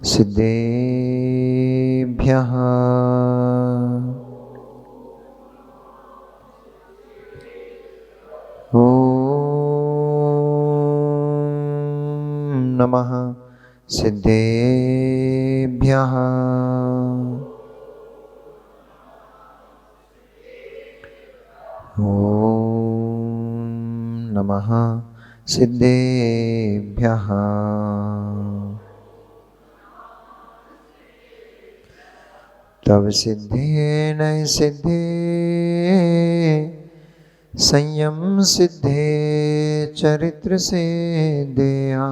सिद्धेभ्यः ॐ नमः सिद्धेभ्यः ॐ नमः सिद्धेभ्यः तव सिद्धे नय सिद्धे संयम सिद्धे चरित्र से दया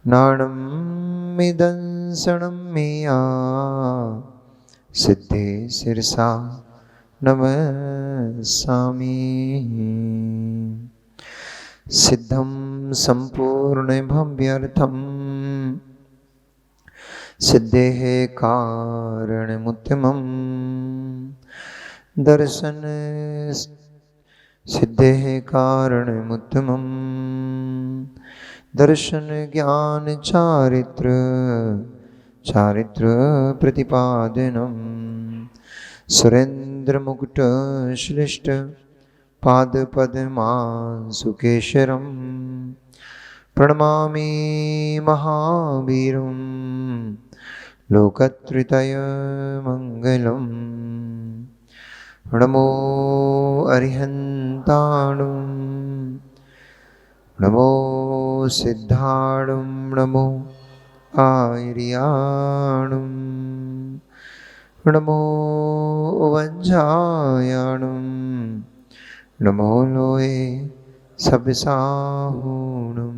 नाणम मिदंसणम मिया सिद्धे सिरसा नमस्सामि सिद्धं संपूर्ण भव्यर्थम सिद्धेः कारणमुत्तमं दर्शन सिद्धेः कारणमुत्तमं दर्शन ज्ञान चारित्र प्रतिपादनम सुरेंद्र मुकुट श्लिष्ट पाद पद्मांसुकेशरम प्रणमामि महावीरं लोकत्रितय मंगलम नमो अरिहंताणुं नमो सिद्धाणुं नमो आर्याणुं नमो वंझायाणुं नमो लोये सबसाहूणुं।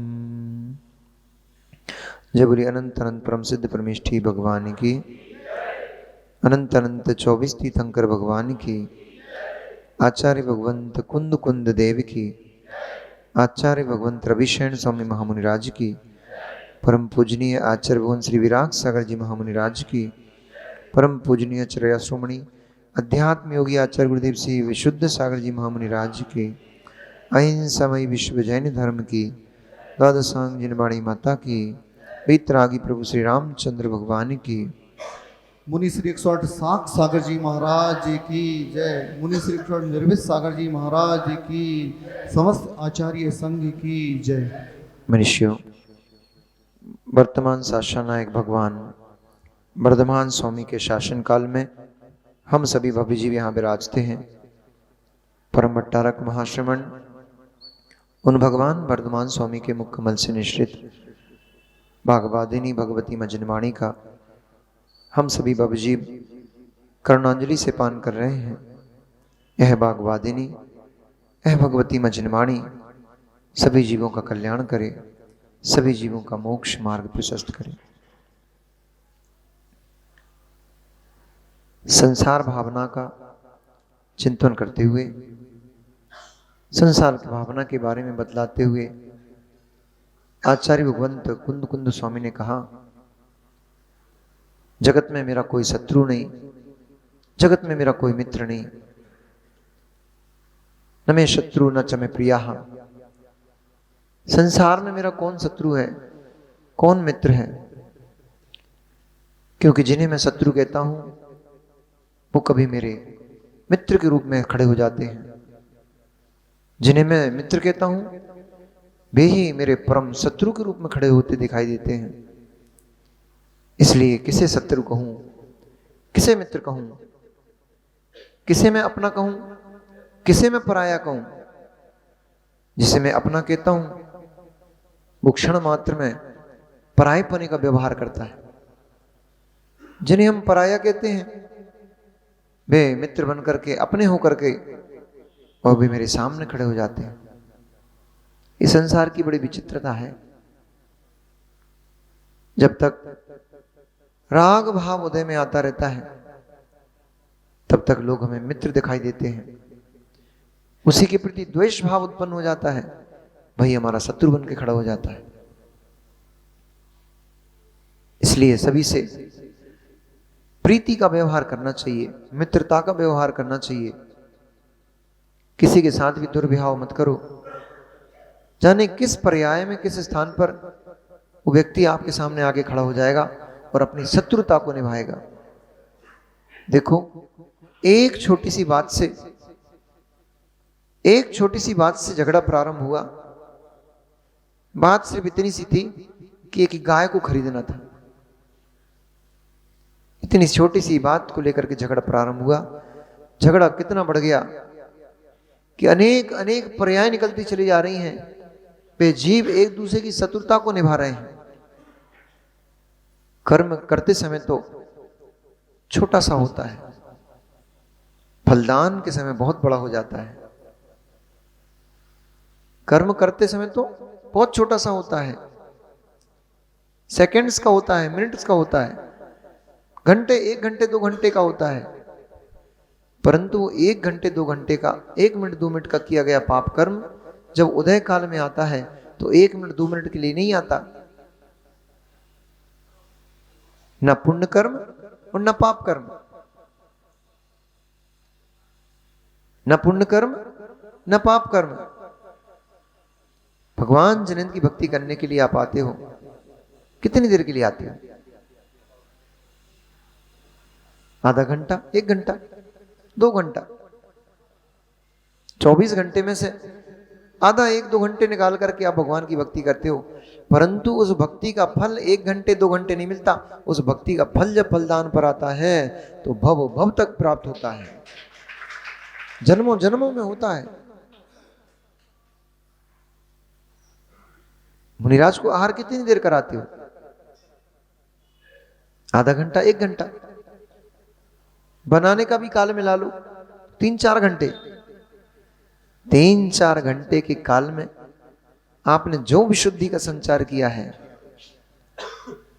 जय बोली अनंत अनंत परम सिद्ध परमेष्ठी भगवान की, अनंत अनंत 24 तीर्थंकर भगवान की, आचार्य भगवंत कुंद कुंद देव की, आचार्य भगवंत रविशरण स्वामी महामुनिराज की, परम पूजनीय आचार्य भगवान श्री विराग सागर जी महामुनिराज की, परम पूजनीय आचार्य श्रोमणी अध्यात्म योगी आचार्य गुरुदेव श्री विशुद्ध सागर जी महामुनिराज की, अहिंसामयी विश्व जैन धर्म की, द्वादशांग जिनवाणी माता की, वीतरागी प्रभु श्री रामचंद्र भगवान की, मुनि श्री 108 साख सागर जी महाराज जी की जय, मुनि श्री 108 निर्वित सागर जी महाराज जी की, समस्त आचार्य संघ की जय। मनुष्यों, वर्तमान शासन नायक भगवान वर्धमान स्वामी के शासन काल में हम सभी भव्य जीव यहाँ विराजते हैं। परम भट्टारक महाश्रमण उन भगवान वर्धमान स्वामी के मुख कमल से निश्रित भागवादिनी भगवती मजनवाणी का हम सभी भव्य जीव करुणांजलि से पान कर रहे हैं। यह भागवादिनी, यह भगवती मजनवाणी सभी जीवों का कल्याण करे, सभी जीवों का मोक्ष मार्ग प्रशस्त करे। संसार भावना का चिंतन करते हुए, संसार की भावना के बारे में बतलाते हुए आचार्य भगवंत कुंद कुंद स्वामी ने कहा, जगत में मेरा कोई शत्रु नहीं, जगत में मेरा कोई मित्र नहीं, न मैं शत्रु न च मैं प्रिया। संसार में मेरा कौन शत्रु है, कौन मित्र है? क्योंकि जिन्हें मैं शत्रु कहता हूं वो कभी मेरे मित्र के रूप में खड़े हो जाते हैं, जिन्हें मैं मित्र कहता हूं वे ही मेरे परम शत्रु के रूप में खड़े होते दिखाई देते हैं। इसलिए किसे शत्रु कहूं, किसे मित्र कहूं, किसे मैं अपना कहूं, किसे मैं पराया कहूं? जिसे मैं अपना कहता हूं वो क्षण मात्र में परायपने का व्यवहार करता है। जिन्हें हम पराया कहते हैं वे मित्र बन करके, अपने होकर के और भी मेरे सामने खड़े हो जाते हैं। इस संसार की बड़ी विचित्रता है। जब तक राग भाव उदय में आता रहता है तब तक लोग हमें मित्र दिखाई देते हैं। उसी के प्रति द्वेष भाव उत्पन्न हो जाता है, वही हमारा शत्रु बन के खड़ा हो जाता है। इसलिए सभी से प्रीति का व्यवहार करना चाहिए, मित्रता का व्यवहार करना चाहिए। किसी के साथ भी दुर्व्यवहार मत करो। जाने किस पर्याय में, किस स्थान पर वो व्यक्ति आपके सामने आके खड़ा हो जाएगा और अपनी शत्रुता को निभाएगा। देखो, एक छोटी सी बात से झगड़ा प्रारंभ हुआ। बात सिर्फ इतनी सी थी कि एक गाय को खरीदना था। इतनी छोटी सी बात को लेकर के झगड़ा प्रारंभ हुआ। झगड़ा कितना बढ़ गया कि अनेक अनेक पर्याय निकलती चली जा रही हैं। वे जीव एक दूसरे की शत्रुता को निभा रहे हैं। कर्म करते समय तो छोटा सा होता है, फलदान के समय बहुत बड़ा हो जाता है। कर्म करते समय तो बहुत छोटा सा होता है, सेकंड्स का होता है, मिनट्स का होता है, घंटे, 1 घंटे 2 घंटे का होता है। परंतु 1 घंटे 2 घंटे का, 1 मिनट 2 मिनट का किया गया पाप कर्म जब उदय काल में आता है तो 1 मिनट 2 मिनट के लिए नहीं आता। न पुण्य कर्म और न पाप कर्म, न पुण्य कर्म न पाप कर्म। भगवान जिनेंद्र की भक्ति करने के लिए आप आते हो, कितनी देर के लिए आते हो? आधा घंटा, 1 घंटा, 2 घंटा। 24 घंटे में से आधा 1-2 घंटे निकाल करके आप भगवान की भक्ति करते हो। परंतु उस भक्ति का फल 1 घंटे 2 घंटे नहीं मिलता। उस भक्ति का फल जब फलदान पर आता है तो भव भव तक प्राप्त होता है, जन्मों जन्मों में होता है। मुनिराज को आहार कितनी देर कराते हो? आधा घंटा, 1 घंटा। बनाने का भी काल मिला लो, 3-4 घंटे। 3-4 घंटे के काल में आपने जो विशुद्धि का संचार किया है,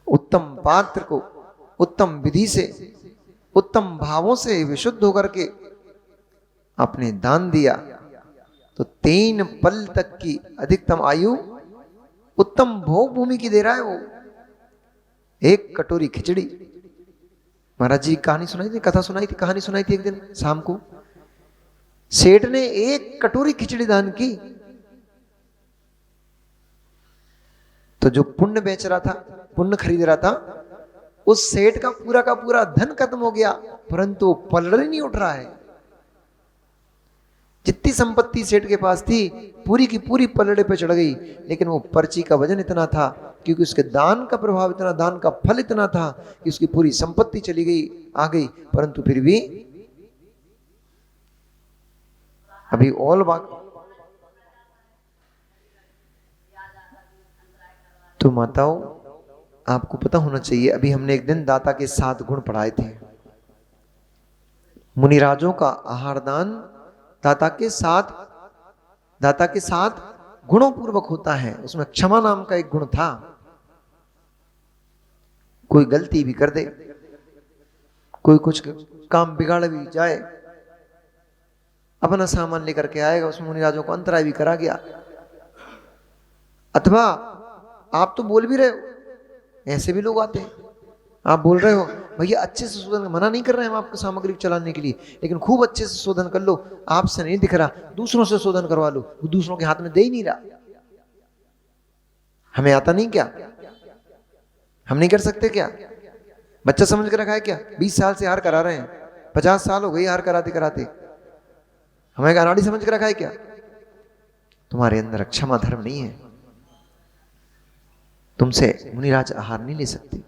उत्तम पात्र को उत्तम विधि से, उत्तम भावों से विशुद्ध होकर के आपने दान दिया, तो 3 पल तक की अधिकतम आयु उत्तम भोग भूमि की दे रहा है वो। 1 कटोरी खिचड़ी, महाराज जी कहानी सुनाई थी, कथा सुनाई थी, कहानी सुनाई थी एक दिन शाम को। सेठ ने 1 कटोरी खिचड़ी दान की, तो जो पुण्य बेच रहा था, पुण्य खरीद रहा था, उस सेठ का पूरा धन खत्म हो गया, परंतु पलड़ नहीं उठ रहा है। जितनी संपत्ति सेठ के पास थी पूरी की पूरी पलड़े पे चढ़ गई, लेकिन वो पर्ची का वजन इतना था, क्योंकि उसके दान का प्रभाव इतना, दान का फल इतना था कि उसकी पूरी संपत्ति चली गई, आ गई, परंतु फिर भी अभी ऑल बात। तो माताओं, आपको पता होना चाहिए, अभी हमने एक दिन दाता के 7 गुण पढ़ाए थे। मुनिराजों का आहार दान दाता के 7 गुणों पूर्वक होता है। उसमें क्षमा नाम का एक गुण था। कोई गलती भी कर दे, कोई कुछ काम बिगाड़ भी जाए, अपना सामान लेकर के आएगा, उसमें मुनिराजों को अंतराय भी करा गया। अथवा आप तो बोल भी रहे हो, ऐसे भी लोग आते हैं, आप बोल रहे हो भैया अच्छे से शोधन, मना नहीं कर रहे हैं हम आपको सामग्री चलाने के लिए, लेकिन खूब अच्छे से शोधन कर लो, आपसे नहीं दिख रहा, दूसरों से शोधन करवा लो। वो दूसरों के हाथ में दे ही नहीं रहा। हमें आता नहीं क्या? हम नहीं कर सकते क्या? बच्चा समझ कर रखा है क्या? 20 साल से हार करा रहे हैं, 50 साल हो गई हार कराते कराते, हमें अनाड़ी समझ कर रखा है क्या? तुम्हारे अंदर क्षमा धर्म नहीं है, तुमसे मुनिराज आहार नहीं ले सकते।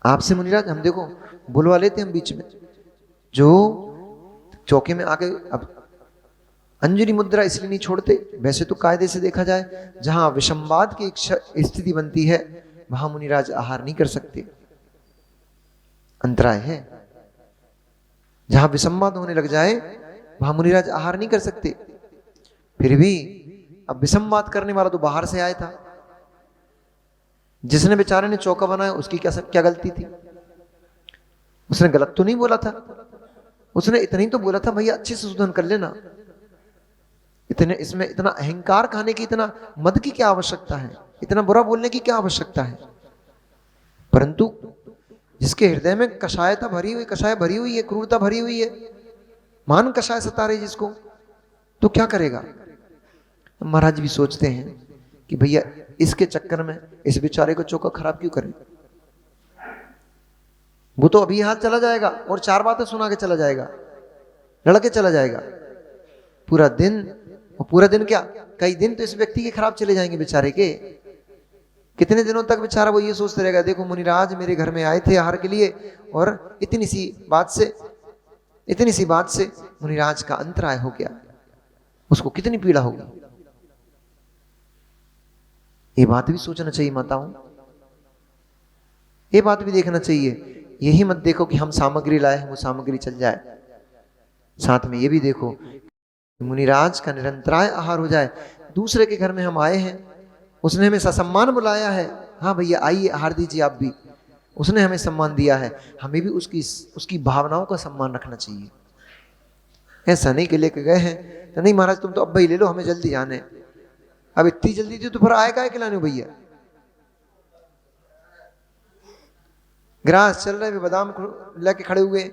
आपसे मुनिराज हम देखो बुलवा लेते हम बीच में, जो चौके में आके, अब अंजलि मुद्रा इसलिए नहीं छोड़ते, वैसे तो कायदे से देखा जाए जहां विषमवाद की स्थिति बनती है वहां मुनिराज आहार नहीं कर सकते, अंतराय है। जहां विषमवाद होने लग जाए वहां मुनिराज आहार नहीं कर सकते। फिर भी अब विषमवाद करने वाला तो बाहर से आया था, जिसने बेचारे ने चौका बनाया उसकी क्या गलती थी? उसने गलत तो नहीं बोला था, उसने इतना ही तो बोला था भैया अच्छे से शोधन कर लेना। इतने इसमें इतना अहंकार खाने की, इतना मद की क्या आवश्यकता है? इतना बुरा बोलने की क्या आवश्यकता है? परंतु जिसके हृदय में कषायता भरी हुई, कषाय भरी हुई है, क्रूरता भरी हुई है, मान कषाय सता रही जिसको, तो क्या करेगा? महाराज भी सोचते हैं कि भैया इसके चक्कर में इस बेचारे को चौका खराब क्यों करें? वो तो अभी हाथ चला जाएगा और 4 बातें सुना के चला जाएगा, लड़के चला जाएगा पूरा दिन। और पूरा दिन क्या, कई दिन तो इस व्यक्ति के खराब चले जाएंगे बेचारे के। कितने दिनों तक बेचारा वो ये सोचते रहेगा, देखो मुनिराज मेरे घर में आए थे आहार के लिए और इतनी सी बात से मुनिराज का अंतराय हो गया। उसको कितनी पीड़ा होगी। ये बात भी सोचना चाहिए माताओं, ये बात भी देखना चाहिए। यही मत देखो कि हम सामग्री लाए हैं वो सामग्री चल जाए, साथ में ये भी देखो मुनिराज का निरंतराय आहार हो जाए। दूसरे के घर में हम आए हैं, उसने हमें ससम्मान बुलाया है, हाँ भैया आइए आहार दीजिए आप भी, उसने हमें सम्मान दिया है, हमें भी उसकी भावनाओं का सम्मान रखना चाहिए। ऐसा नहीं कि लेके गए हैं तो नहीं महाराज तुम तो अब भाई ले लो, हमें जल्दी जाने। अब इतनी जल्दी थी तो फिर आए का खिलाने भैया। ग्रास चल रहे बादाम लेके खड़े हुए,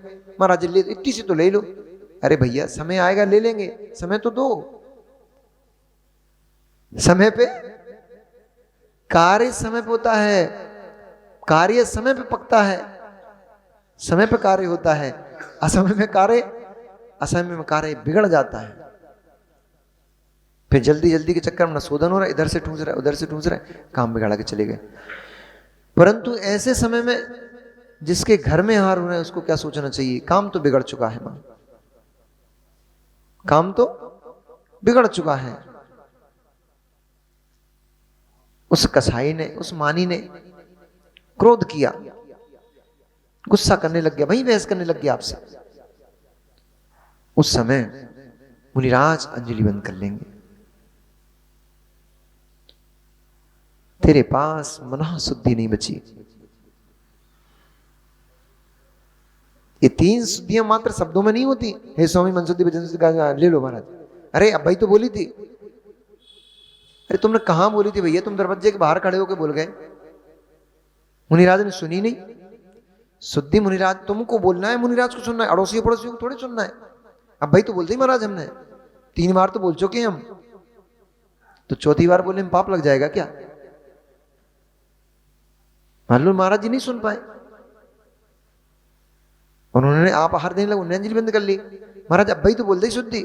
महाराज ले इतनी सी तो ले लो। अरे भैया समय आएगा ले लेंगे, समय तो दो। समय पे कार्य समय पे होता है, कार्य समय पे पकता है, समय पे कार्य होता है। असमय में कार्य बिगड़ जाता है। फिर जल्दी जल्दी के चक्कर में न शोधन हो रहा है, इधर से ठूस रहा है उधर से ठूस रहा है, काम बिगाड़ा के चले गए। परंतु ऐसे समय में जिसके घर में आहार हो रहा है उसको क्या सोचना चाहिए, काम तो बिगड़ चुका है मां, काम तो बिगड़ चुका है। उस कसाई ने, उस मानी ने क्रोध किया, गुस्सा करने लग गया, वहीं बहस करने लग गया आपसे। उस समय मुनिराज अंजलि बंद कर लेंगे। तेरे पास मनः शुद्धि नहीं बची। ये 3 शुद्धियां मात्र शब्दों में नहीं होती। हे स्वामी मन शुद्धि वचन शुद्धि का ले लो महाराज। अरे अब भाई तो बोली थी। अरे तुमने कहां बोली थी भैया, तुम दरवाजे के बाहर खड़े होकर बोल गए, मुनिराज ने सुनी नहीं। शुद्धि मुनिराज तुमको बोलना है, मुनिराज को सुनना है, अड़ोसी पड़ोसी को थोड़ी सुनना है। अब भाई तो बोलते ही महाराज हमने 3 बार तो बोल चुके हैं हम, तो 4थी बार बोलने में पाप लग जाएगा क्या? मान लो महाराज जी नहीं सुन पाए, उन्होंने आप आहार देने लगे, उन्होंने अंजलि बंद कर ली। महाराज अब भाई तो बोलते ही शुद्धि,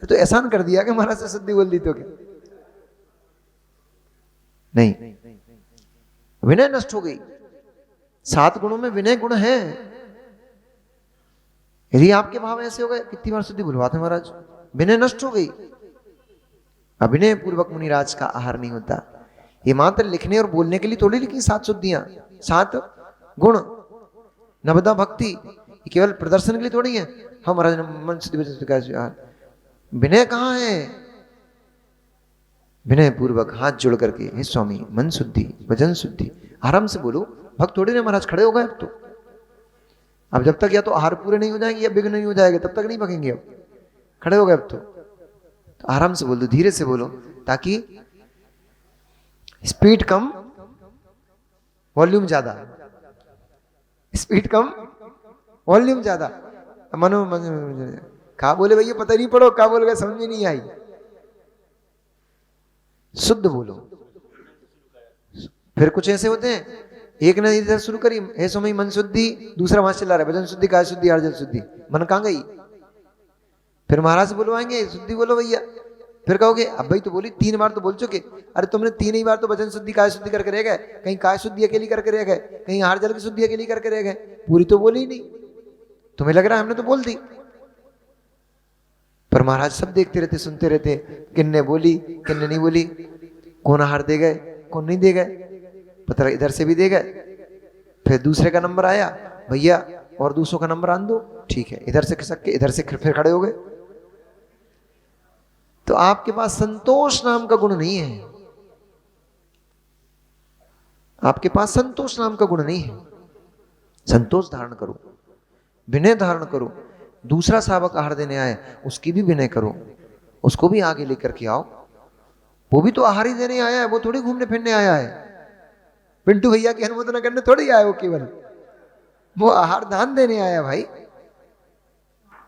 तो एहसान कर दिया कि महाराज से शुद्धि बोल दी तो क्या? नहीं, विनय नष्ट हो गई। 7 गुणों में विनय गुण है। यदि आपके भाव ऐसे हो गए, कितनी बार शुद्धि बुलवाते महाराज, विनय नष्ट हो गई। अभिनय पूर्वक मुनिराज का आहार नहीं होता। ये मात्र लिखने और बोलने के लिए थोड़ी लिखी 7 शुद्धियां, 7 गुण, नवदा भक्ति, ये केवल प्रदर्शन के लिए थोड़ी है। हम महाराज मन शुद्धि, विनय कहाँ है? विनय पूर्वक हाथ जोड़ करके, हे स्वामी मन शुद्धि वचन शुद्धि, आराम से बोलो। भक्त थोड़ी ना महाराज खड़े हो गए अब तो। अब जब तक या तो आहार पूरे नहीं हो जाएंगे या विघ्न नहीं हो जाएगा तब तक नहीं भगेंगे। अब खड़े हो गए अब तो आराम से बोल दो, धीरे से बोलो, ताकि स्पीड कम वॉल्यूम ज्यादा, स्पीड कम वॉल्यूम ज्यादा। मनो कहा बोले भैया पता नहीं पड़ो, कहा बोल गए समझ में नहीं आई। शुद्ध बोलो। फिर कुछ ऐसे होते हैं, एक ने इधर शुरू करी, हे स्वामी मन शुद्धि, दूसरा वहां चला रहा है वचन शुद्धि, काय शुद्धि, अर्जन शुद्धि, मन कहां गई? फिर महाराज से बुलवाएंगे, शुद्धि बोलो भैया। फिर कहोगे अब भाई तो बोली 3 बार तो बोल चुके। अरे तुमने 3 ही बार तो वचन शुद्धि काय शुद्धि करके रह गए, कहीं काय शुद्धि अकेली करके रह गए, कहीं आहार जल की शुद्धि अकेली करके रह गए, पूरी तो बोली ही नहीं। तुम्हें लग रहा है हमने तो बोल दी, पर महाराज सब देखते रहते, सुनते रहते, किन्ने बोली किन्ने नहीं बोली, कौन आहार दे गए कौन नहीं दे गए, पता इधर से भी दे गए। फिर दूसरे का नंबर आया, भैया और दूसरों का नंबर आन दो, ठीक है, इधर से खिसक के इधर से फिर खड़े हो गए। तो आपके पास संतोष नाम का गुण नहीं है, आपके पास संतोष नाम का गुण नहीं है। संतोष धारण करो, विनय धारण करो। दूसरा सावक आहार देने आए उसकी भी विनय करो, उसको भी आगे लेकर के आओ। वो भी तो आहार ही देने आया है, वो थोड़ी घूमने फिरने आया है। पिंटू भैया की अनुमोदना करने थोड़ी आया वो, केवल वो आहार दान देने आया भाई।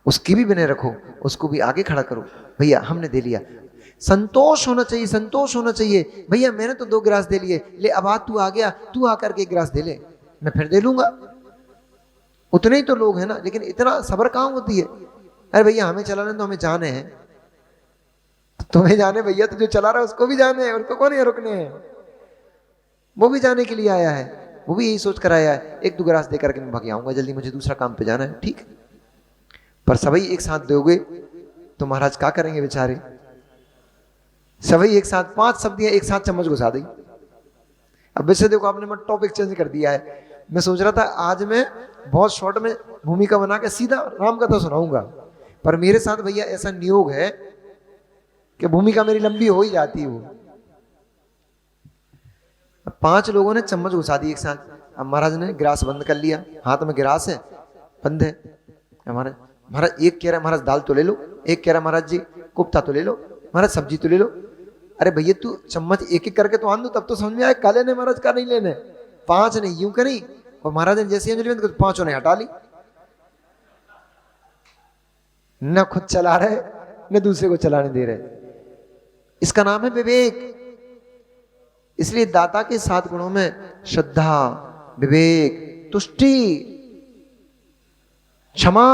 उसकी भी विनय रखो, उसको भी आगे खड़ा करो, भैया हमने दे लिया। संतोष होना चाहिए, संतोष होना चाहिए। भैया मैंने तो 2 गिलास दे लिए, ले अब आज तू आ गया, तू आकर के 1 गिलास दे ले, मैं फिर दे लूंगा। उतने ही तो लोग हैं ना, लेकिन इतना सब्र कहाँ होती है। अरे भैया हमें चलाने तो हमें जाने हैं, तुम्हें जाने भैया, तो जो चला रहा है उसको भी जाने हैं, उसको कौन है रुकने हैं, वो भी जाने के लिए आया है, वो भी यही सोच कर आया है 1-2 गिलास दे करके मैं भाग आऊंगा, जल्दी मुझे दूसरा काम पे जाना है, ठीक है। पर सभी एक साथ दोगे तो महाराज क्या करेंगे बेचारे। सभी एक साथ 5 सब्जियां एक साथ चम्मच घुसा दी। अब वैसे देखो आपने मैं टॉपिक चेंज कर दिया है। मैं सोच रहा था आज मैं बहुत शॉर्ट में भूमिका बना के सीधा राम कथा सुनाऊंगा, पर मेरे साथ भैया ऐसा नियोग है कि भूमिका मेरी लंबी हो ही जाती है। वो 5 लोगों ने चम्मच घुसा दी एक साथ। अब महाराज ने गिलास बंद कर लिया, हाथ में गिलास है, बंद है। हमारे महाराज एक कह रहा है महाराज दाल तो ले लो, एक कह रहा महाराज जी कोफ्ता तो ले लो, महाराज सब्जी तो ले लो। अरे भैया तू चम्मच एक एक करके तो आन दो, तब तो समझ में आए का लेने महाराज का नहीं लेने। 5 नहीं, यूं करी और महाराज ने जैसे अंजलि बंद कर 5 ने हटा ली। न खुद चला रहे न दूसरे को चलाने दे रहे। इसका नाम है विवेक। इसलिए दाता के 7 गुणों में श्रद्धा, विवेक, तुष्टि, क्षमा,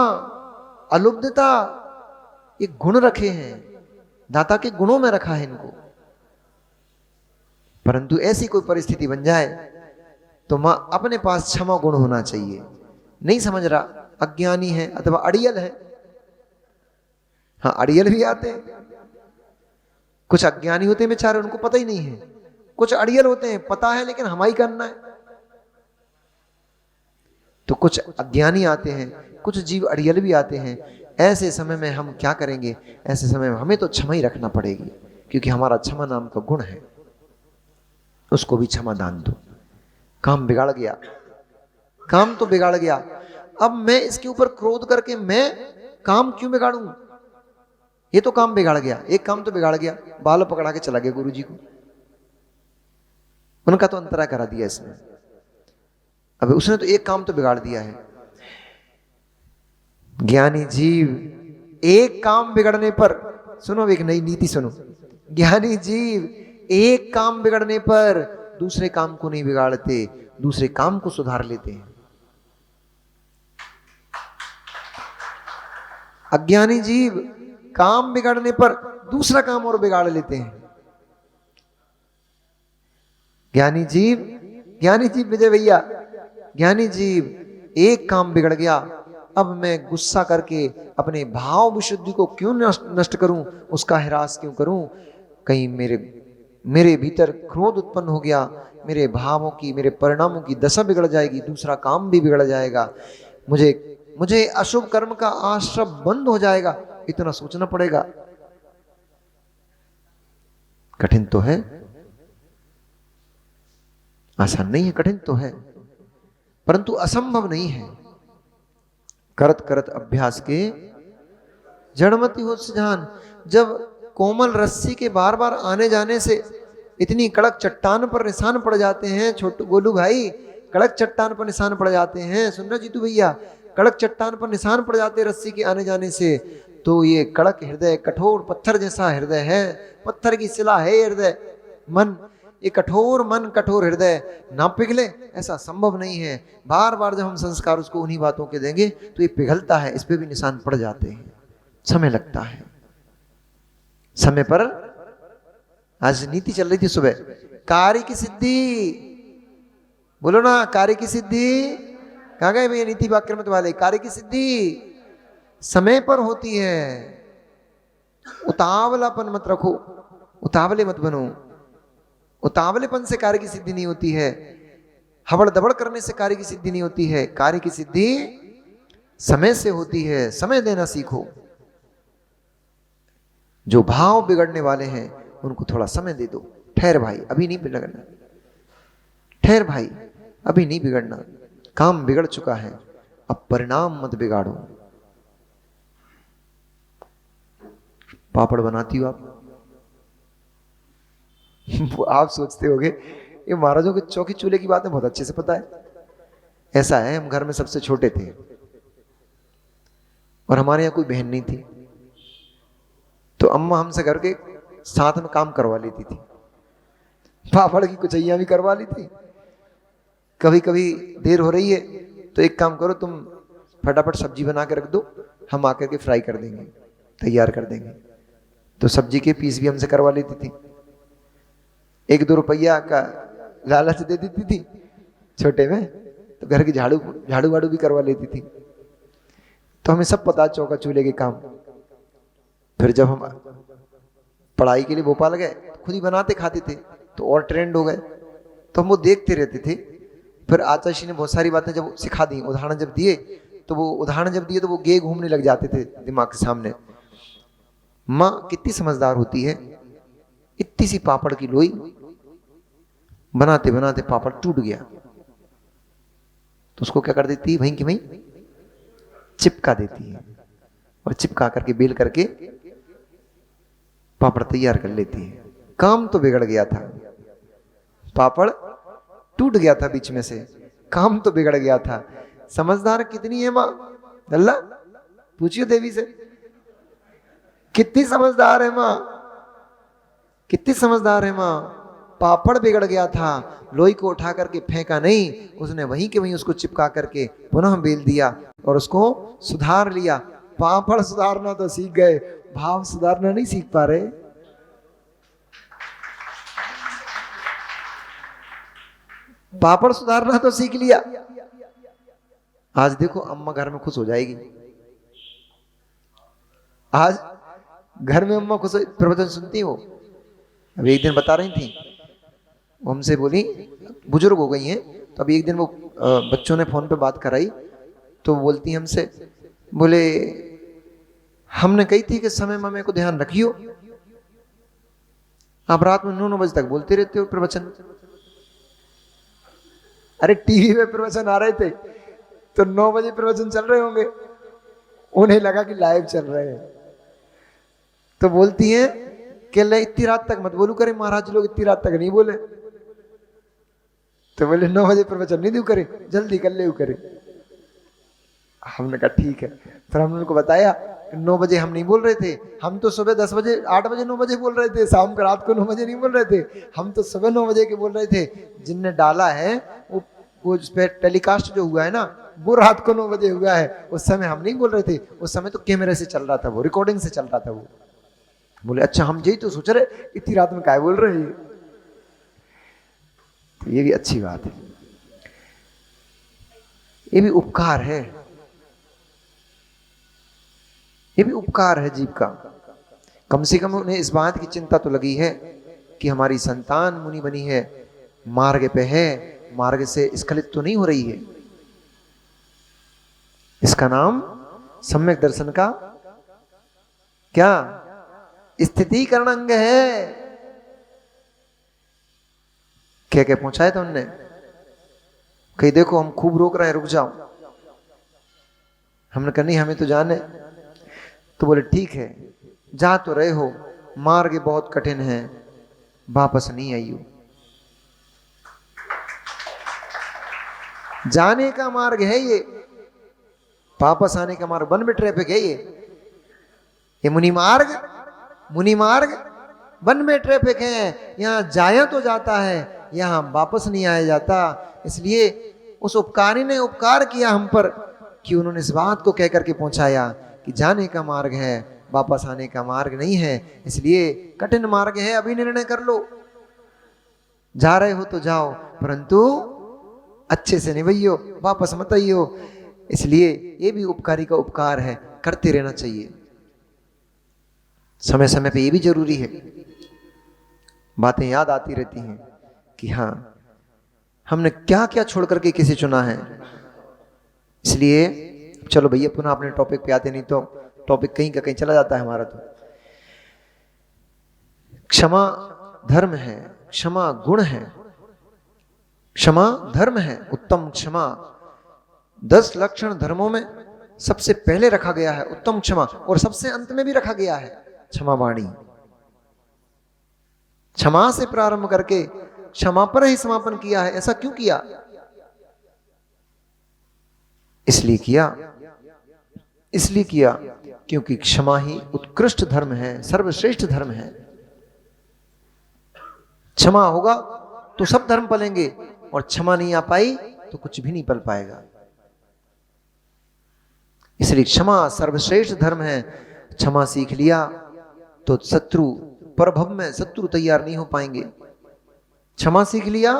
अलुब्धता, ये गुण रखे हैं, दाता के गुणों में रखा है इनको। परंतु ऐसी कोई परिस्थिति बन जाए तो मां अपने पास क्षमा गुण होना चाहिए। नहीं समझ रहा, अज्ञानी है अथवा अड़ियल है। हाँ अड़ियल भी आते हैं, कुछ अज्ञानी होते हैं बेचारे, उनको पता ही नहीं है। कुछ अड़ियल होते हैं पता है लेकिन हमारी करना है। तो कुछ अज्ञानी आते हैं, कुछ जीव अड़ियल भी आते हैं। ऐसे समय में हम क्या करेंगे, ऐसे समय में हमें तो क्षमा ही रखना पड़ेगी, क्योंकि हमारा क्षमा नाम का गुण है। उसको भी क्षमा दान दो। काम बिगाड़ गया, काम तो बिगाड़ गया, अब मैं इसके ऊपर क्रोध करके मैं काम क्यों बिगाड़ूं। ये तो काम बिगाड़ गया, एक काम तो बिगाड़ गया, बाल पकड़ा के चला गया गुरु जी को, उनका तो अंतरा करा दिया इसने। अब उसने तो एक काम तो बिगाड़ दिया है। ज्ञानी जीव एक काम बिगड़ने पर, सुनो एक नई नीति सुनो, ज्ञानी जीव एक काम बिगड़ने पर दूसरे काम को नहीं बिगाड़ते, दूसरे काम को सुधार लेते हैं। अज्ञानी जीव काम बिगड़ने पर दूसरा काम और बिगाड़ लेते हैं। ज्ञानी जीव विजय भैया, ज्ञानी जीव एक काम बिगड़ गया, अब मैं गुस्सा करके अपने भाव विशुद्धि को क्यों नष्ट करूं, उसका ह्रास क्यों करूं। कहीं मेरे भीतर क्रोध उत्पन्न हो गया, मेरे भावों की, मेरे परिणामों की दशा बिगड़ जाएगी, दूसरा काम भी बिगड़ जाएगा, मुझे अशुभ कर्म का आश्रय बंद हो जाएगा। इतना सोचना पड़ेगा। कठिन तो है, आसान नहीं है, कठिन तो है, परंतु असंभव नहीं है। करत करत अभ्यास के जड़मति हो सुजान। जब कोमल रस्सी के बार बार आने जाने से इतनी कड़क चट्टान पर निशान पड़ जाते हैं, छोटू गोलू भाई, कड़क चट्टान पर निशान पड़ जाते हैं, सुन रहे जीतू भैया, कड़क चट्टान पर निशान पड़ जाते हैं रस्सी के आने जाने से, तो ये कड़क हृदय, कठोर पत्थर जैसा हृदय है, पत्थर की शिला है हृदय मन, ये कठोर मन, कठोर हृदय ना पिघले, ऐसा संभव नहीं है। बार बार जब हम संस्कार उसको उन्हीं बातों के देंगे तो ये पिघलता है, इस पे भी निशान पड़ जाते हैं, समय लगता है। समय पर आज नीति चल रही थी सुबह, कार्य की सिद्धि, बोलो ना कार्य की सिद्धि, कहाँ गए भैया नीति वाक्य मत वाले, कार्य की सिद्धि समय पर होती है। उतावलापन मत रखो, उतावले मत बनो, उतावलेपन से कार्य की सिद्धि नहीं होती है, हबड़ दबड़ करने से कार्य की सिद्धि नहीं होती है। कार्य की सिद्धि समय से होती है, समय देना सीखो। जो भाव बिगड़ने वाले हैं उनको थोड़ा समय दे दो, ठहर भाई अभी नहीं बिगड़ना, ठहर भाई अभी नहीं बिगड़ना, काम बिगड़ चुका है, अब परिणाम मत बिगाड़ो। पापड़ बनाती हो आप आप सोचते होगे ये महाराजों के चौकी चूल्हे की बातें बहुत अच्छे से पता है। ऐसा है, हम घर में सबसे छोटे थे और हमारे यहाँ कोई बहन नहीं थी, तो अम्मा हमसे घर के साथ में काम करवा लेती थी, पापड़ की कुचैया भी करवा ली थी। कभी कभी देर हो रही है तो एक काम करो, तुम फटाफट सब्जी बना के रख दो, हम आकर के फ्राई कर देंगे, तैयार कर देंगे। तो सब्जी के पीस भी हमसे करवा लेती थी। 1-2 रुपया का लालच दे देती थी छोटे में, तो घर की झाड़ू वाड़ू भी करवा लेती थी। तो हमें सब पता चौका चूल्हे के काम। फिर जब हम पढ़ाई के लिए भोपाल गए, खुद ही बनाते खाते थे, तो और ट्रेंड हो गए, तो हम वो देखते रहते थे। फिर आचार्य ने बहुत सारी बातें जब सिखा दी, उदाहरण जब दिए, तो वो गे घूमने लग जाते थे दिमाग के सामने। माँ कितनी समझदार होती है, इतनी सी पापड़ की लोई बनाते बनाते पापड़ टूट गया, तो उसको क्या कर देती है, वहीं की वहीं चिपका देती है, और चिपका करके बेल करके पापड़ तैयार कर लेती है। काम तो बिगड़ गया था, पापड़ टूट गया था बीच में से, काम तो बिगड़ गया था। समझदार कितनी है माँ? अल्लाह पूछियो देवी से, कितनी समझदार है माँ, कितनी समझदार है माँ। पापड़ बिगड़ गया था, लोई को उठा करके फेंका नहीं, उसने वहीं के वहीं उसको चिपका करके पुनः बेल दिया और उसको सुधार लिया। पापड़ सुधारना तो सीख गए, भाव सुधारना नहीं सीख पा रहे। पापड़ सुधारना तो सीख लिया। आज देखो अम्मा घर में खुश हो जाएगी, आज घर में अम्मा खुश प्रवचन सुनती हो। अभी एक दिन बता रही थी, वो हमसे बोली, बुजुर्ग हो गई हैं, तो अभी एक दिन वो बच्चों ने फोन पे बात कराई, तो बोलती हमसे, बोले हमने कही थी कि समय मम्मी को ध्यान रखियो, आप रात में 9 बजे तक बोलते रहते हो प्रवचन। अरे टीवी पे प्रवचन आ रहे थे तो 9 बजे प्रवचन चल रहे होंगे, उन्हें लगा कि लाइव चल रहे हैं, तो बोलती हैं कि ले इतनी रात तक मत बोलू करे, महाराज लोग इतनी रात तक नहीं बोले। तो बोले 9 बजे प्रवचन नहीं दू करे, जल्दी कर ले करे। हमने कहा ठीक है। फिर हमने उनको बताया 9 बजे हम नहीं बोल रहे थे, हम तो सुबह 10 बजे 8 बजे 9 बजे बोल रहे थे, शाम को रात को 9 बजे नहीं बोल रहे थे, हम तो सुबह 9 बजे के बोल रहे थे। जिनने डाला है वो उस पर टेलीकास्ट जो हुआ है ना, वो रात को 9 बजे हुआ है, उस समय हम नहीं बोल रहे थे, उस समय तो कैमरे से चल रहा था, वो रिकॉर्डिंग से चल रहा था। वो बोले अच्छा हम यही तो सोच रहे इतनी रात में काय बोल रहे हैं। तो ये भी अच्छी बात है, ये भी उपकार है, ये भी उपकार है जीव का। कम से कम उन्हें इस बात की चिंता तो लगी है कि हमारी संतान मुनि बनी है, मार्ग पे है, मार्ग से स्खलित तो नहीं हो रही है। इसका नाम सम्यक दर्शन का क्या स्थितिकरण अंग है। क्या क्या पहुंचाए तो उनने, कहीं देखो हम खूब रोक रहे हैं, रुक जाओ। हमने कहा नहीं हमें तो जाने। तो बोले ठीक है, जा तो रहे हो, मार्ग बहुत कठिन है, वापस नहीं आइयो। जाने का मार्ग है ये, वापस आने का मार्ग, वन में ट्रैफिक है ये मुनि मार्ग वन में ट्रैफिक है। यहाँ जाया तो जाता है, यहाँ वापस नहीं आया जाता। इसलिए उस उपकारी ने उपकार किया हम पर कि उन्होंने इस बात को कह करके पहुंचाया कि जाने का मार्ग है, वापस आने का मार्ग नहीं है। इसलिए कठिन मार्ग है, अभी निर्णय कर लो, जा रहे हो तो जाओ, परंतु अच्छे से निभाइयो, वापस मत आइयो। इसलिए ये भी उपकारी का उपकार है, करते रहना चाहिए। समय समय पे ये भी जरूरी है, बातें याद आती रहती हैं कि हाँ हमने क्या क्या छोड़ करके किसे चुना है। इसलिए चलो भैया पुनः अपने टॉपिक पे आते, नहीं तो टॉपिक कहीं का कहीं चला जाता है हमारा। तो क्षमा धर्म है, क्षमा गुण है, क्षमा धर्म है, उत्तम क्षमा। 10 लक्षण धर्मों में सबसे पहले रखा गया है उत्तम क्षमा, और सबसे अंत में भी रखा गया है क्षमा वाणी। क्षमा से प्रारंभ करके क्षमा पर ही समापन किया है। ऐसा क्यों किया? इसलिए किया क्योंकि क्षमा ही उत्कृष्ट धर्म है, सर्वश्रेष्ठ धर्म है। क्षमा होगा तो सब धर्म पलेंगे, और क्षमा नहीं आ पाई तो कुछ भी नहीं पल पाएगा। इसलिए क्षमा सर्वश्रेष्ठ धर्म है। क्षमा सीख लिया तो शत्रु, परभव में शत्रु तैयार नहीं हो पाएंगे। क्षमा सीख लिया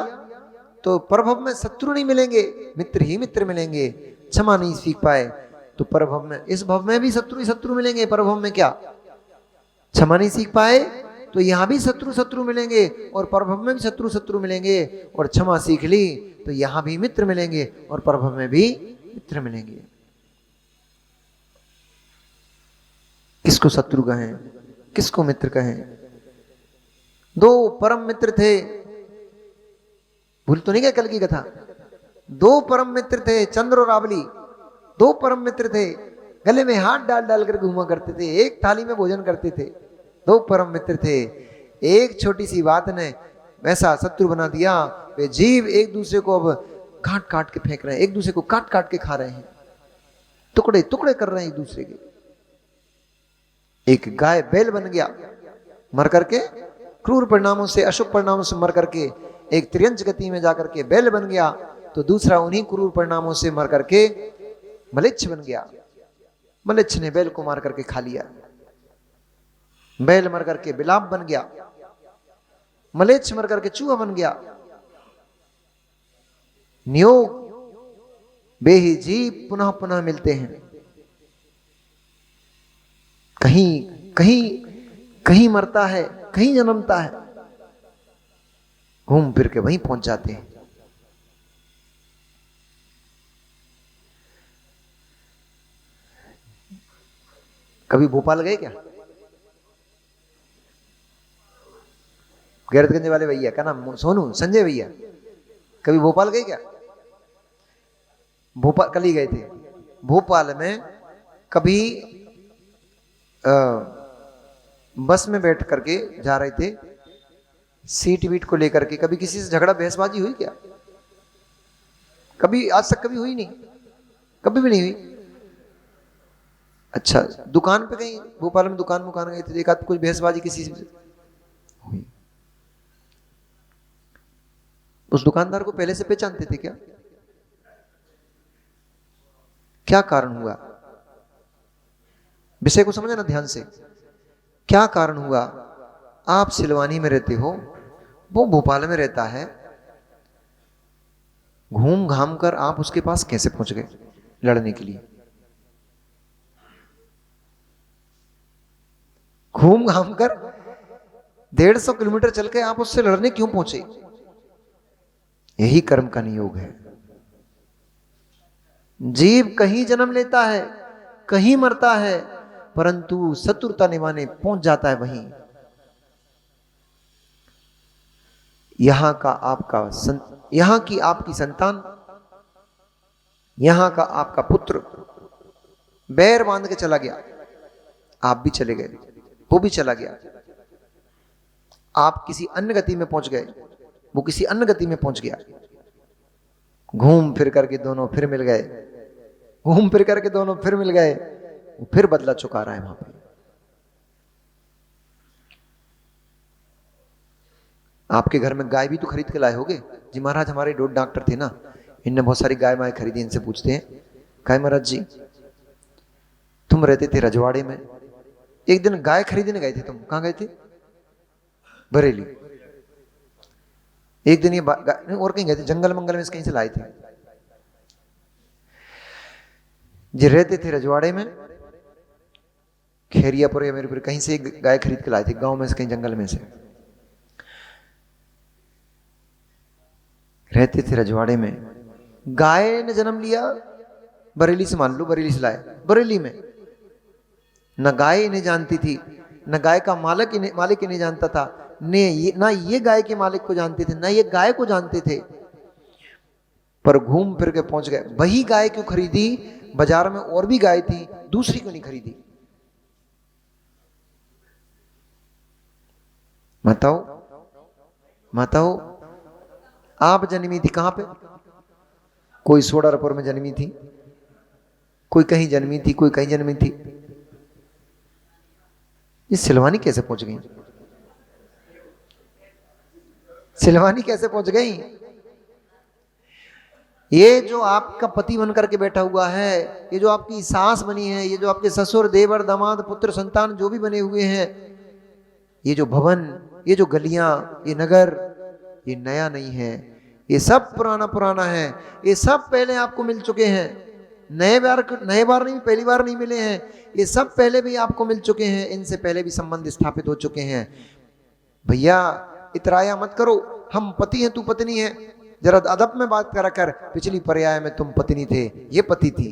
तो परभव में शत्रु नहीं मिलेंगे, मित्र ही मित्र मिलेंगे। क्षमा नहीं सीख पाए तो परभव में, इस भव में भी शत्रु ही शत्रु मिलेंगे, परभव में क्या। क्षमा नहीं सीख पाए तो यहां भी शत्रु शत्रु मिलेंगे, और परभव में भी शत्रु शत्रु मिलेंगे। और क्षमा सीख ली तो यहां भी मित्र मिलेंगे, और परभव में भी मित्र मिलेंगे। किसको शत्रु कहें, किसको मित्र कहें? दो परम मित्र थे, भूल तो नहीं गए कल की कथा? दो परम मित्र थे, चंद्र और रावली। दो परम मित्र थे, गले में हाथ डाल डाल कर घूमा करते थे, एक थाली में भोजन करते थे। दो परम मित्र थे। एक छोटी सी बात ने वैसा शत्रु बना दिया, वे जीव एक दूसरे को अब काट काट के फेंक रहे हैं, एक दूसरे को काट काट के खा रहे हैं, टुकड़े टुकड़े कर रहे हैं एक दूसरे के। एक गाय बैल बन गया, मर करके, क्रूर परिणामों से, अशुभ परिणामों से मर करके एक त्रियंच गति में जाकर के बैल बन गया, तो दूसरा उन्हीं क्रूर परिणामों से मर करके मलेच्छ बन गया। मलेच्छ ने बैल को मार करके खा लिया। बैल मर करके बिलाप बन गया, मलेच्छ मर करके चूहा बन गया। नियोग बेही जीव पुनः पुनः मिलते हैं, कहीं कहीं कहीं मरता है, कहीं जन्मता है, घूम फिर के वहीं पहुंच जाते हैं। कभी भोपाल गए क्या? गैरतगंज वाले भैया का नाम सोनू, संजय भैया, कभी भोपाल गए क्या? भोपाल कल ही गए थे। भोपाल में कभी बस में बैठ करके जा रहे थे, सीट वीट को लेकर के, कभी किसी से झगड़ा बहसबाजी हुई क्या? कभी, आज तक कभी हुई नहीं, कभी भी नहीं हुई। अच्छा, दुकान पे कहीं भोपाल में दुकान गए थे, देखा तो कुछ बहसबाजी किसी से हुई? उस दुकानदार को पहले से पहचानते थे क्या? क्या कारण हुआ? विषय को समझना ना ध्यान से। क्या कारण हुआ? आप सिलवानी में रहते हो, वो भोपाल में रहता है, घूम घाम कर आप उसके पास कैसे पहुंच गए लड़ने के लिए? घूम घाम कर 150 किलोमीटर चल के आप उससे लड़ने क्यों पहुंचे? यही कर्म का नियोग है। जीव कहीं जन्म लेता है, कहीं मरता है, परंतु शत्रुता निभाने पहुंच जाता है वहीं। यहां का आपका यहां की आपकी संतान, यहां का आपका पुत्र बैर बांध के चला गया, आप भी चले गए, वो भी चला गया। आप किसी अन्य गति में पहुंच गए, वो किसी अन्य गति में पहुंच गया। घूम फिर करके दोनों फिर मिल गए, घूम फिर करके दोनों फिर मिल गए, वो फिर बदला चुका रहा है वहां पे। आपके घर में गाय भी तो खरीद के लाए होगे जी महाराज। हमारे डॉग डॉक्टर थे ना, इनने बहुत सारी गाय माय खरीदी। इनसे पूछते हैं, गाय महाराज जी तुम रहते थे रजवाड़े में, एक दिन गाय खरीदने गए थे, तुम कहां गए थे? बरेली। एक दिन ये और कहीं गए थे, जंगल मंगल में कहीं से लाए थे जी। रहते थे रजवाड़े में, खेरियापुर या मेरे पर कहीं से गाय खरीद के लाए थे, गांव में से कहीं जंगल में से। रहते थे रजवाड़े में, गाय ने जन्म लिया बरेली से, मान लो बरेली से लाए, बरेली में न गाय इन्हें जानती थी, न गाय का मालिक इन्हें जानता था, ना ये गाय के मालिक को जानते थे, ना ये गाय को जानते थे। पर घूम फिर के पहुंच गए। वही गाय क्यों खरीदी? बाजार में और भी गाय थी, दूसरी क्यों नहीं खरीदी? माताओ आप जन्मी थी कहां पे? कोई सोडारपुर में जन्मी थी, कोई कहीं जन्मी थी, कोई कहीं जन्मी थी। ये सिलवानी कैसे पहुंच गई? सिलवानी कैसे पहुंच गई? ये जो आपका पति बन करके बैठा हुआ है, ये जो आपकी सास बनी है, ये जो आपके ससुर, देवर, दामाद, पुत्र, संतान जो भी बने हुए हैं, ये जो भवन, ये जो गलियां, ये नगर, ये नया नहीं है, ये सब पुराना पुराना है। ये सब पहले आपको मिल चुके हैं। नए बार नहीं, पहली बार नहीं मिले हैं। ये सब पहले भी आपको मिल चुके हैं। इनसे पहले भी संबंध स्थापित हो चुके हैं। भैया इतराया मत करो, हम पति हैं, तू पत्नी है। जरा अदब में बात करा कर। पिछली पर्याय में तुम पत्नी थे, ये पति थी।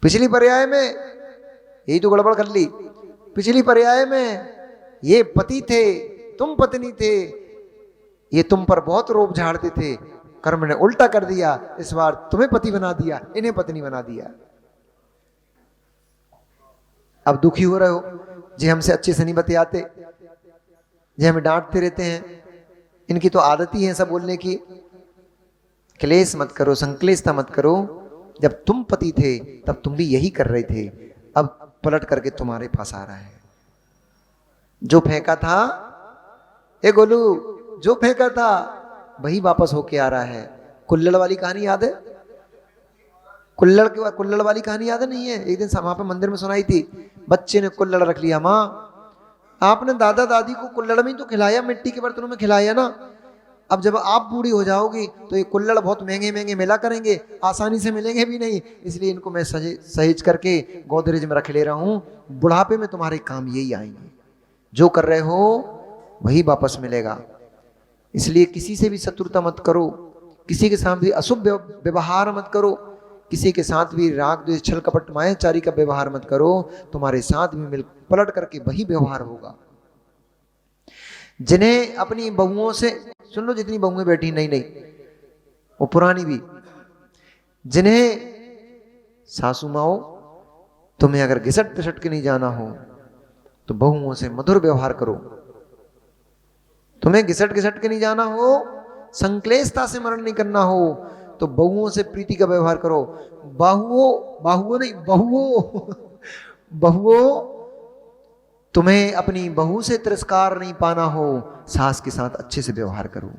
पिछली पर्याय में यही तो गड़बड़ कर ली। पिछली पर्याय में ये पति थे, तुम पत्नी थे। ये तुम पर बहुत रोब झाड़ते थे, कर्म ने उल्टा कर दिया। इस बार तुम्हें पति बना दिया, इन्हें पत्नी बना दिया। अब दुखी हो रहे हो, जे हमसे अच्छे से नहीं बतियाते, जे हमें डांटते रहते हैं। इनकी तो आदत ही है सब बोलने की। क्लेश मत करो, संक्लेशता मत करो। जब तुम पति थे तब तुम भी यही कर रहे थे। अब पलट करके तुम्हारे पास आ रहा है। जो फेंका था, ए गोलू, जो फेंका था वही वापस होके आ रहा है। कुल्लड़ वाली कहानी याद है? कुल्लड़ वाली कहानी याद है? नहीं है? एक दिन वहां पे मंदिर में सुनाई थी। बच्चे ने कुल्लड़ रख लिया। माँ, आपने दादा दादी को कुल्लड़ में ही तो खिलाया, मिट्टी के बर्तनों में खिलाया ना। अब जब आप बूढ़ी हो जाओगी तो ये कुल्लड़ बहुत महंगे महंगे मिला करेंगे, आसानी से मिलेंगे भी नहीं। इसलिए इनको मैं सहेज करके गोदरेज में रख ले रहा हूं। बुढ़ापे में तुम्हारे काम यही आएंगे। जो कर रहे हो वही वापस मिलेगा। इसलिए किसी से भी शत्रुता मत करो, किसी के साथ भी अशुभ व्यवहार मत करो, किसी के साथ भी राग द्वेष छल कपट मायाचारी का व्यवहार मत करो। तुम्हारे साथ भी मिल पलट करके वही व्यवहार होगा। जिन्हें अपनी बहुओं से, सुन लो, जितनी बहुएं बैठी नहीं नहीं वो पुरानी भी, जिन्हें सासू माओ तुम्हें अगर घिसट पिसट के नहीं जाना हो तो बहुओं से मधुर व्यवहार करो। तुम्हें घिसट घिसट के नहीं जाना हो, संक्लेशता से मरण नहीं करना हो तो बहुओं से प्रीति का व्यवहार करो। बहुओं तुम्हें अपनी बहू से तिरस्कार नहीं पाना हो, सास के साथ अच्छे से व्यवहार करो।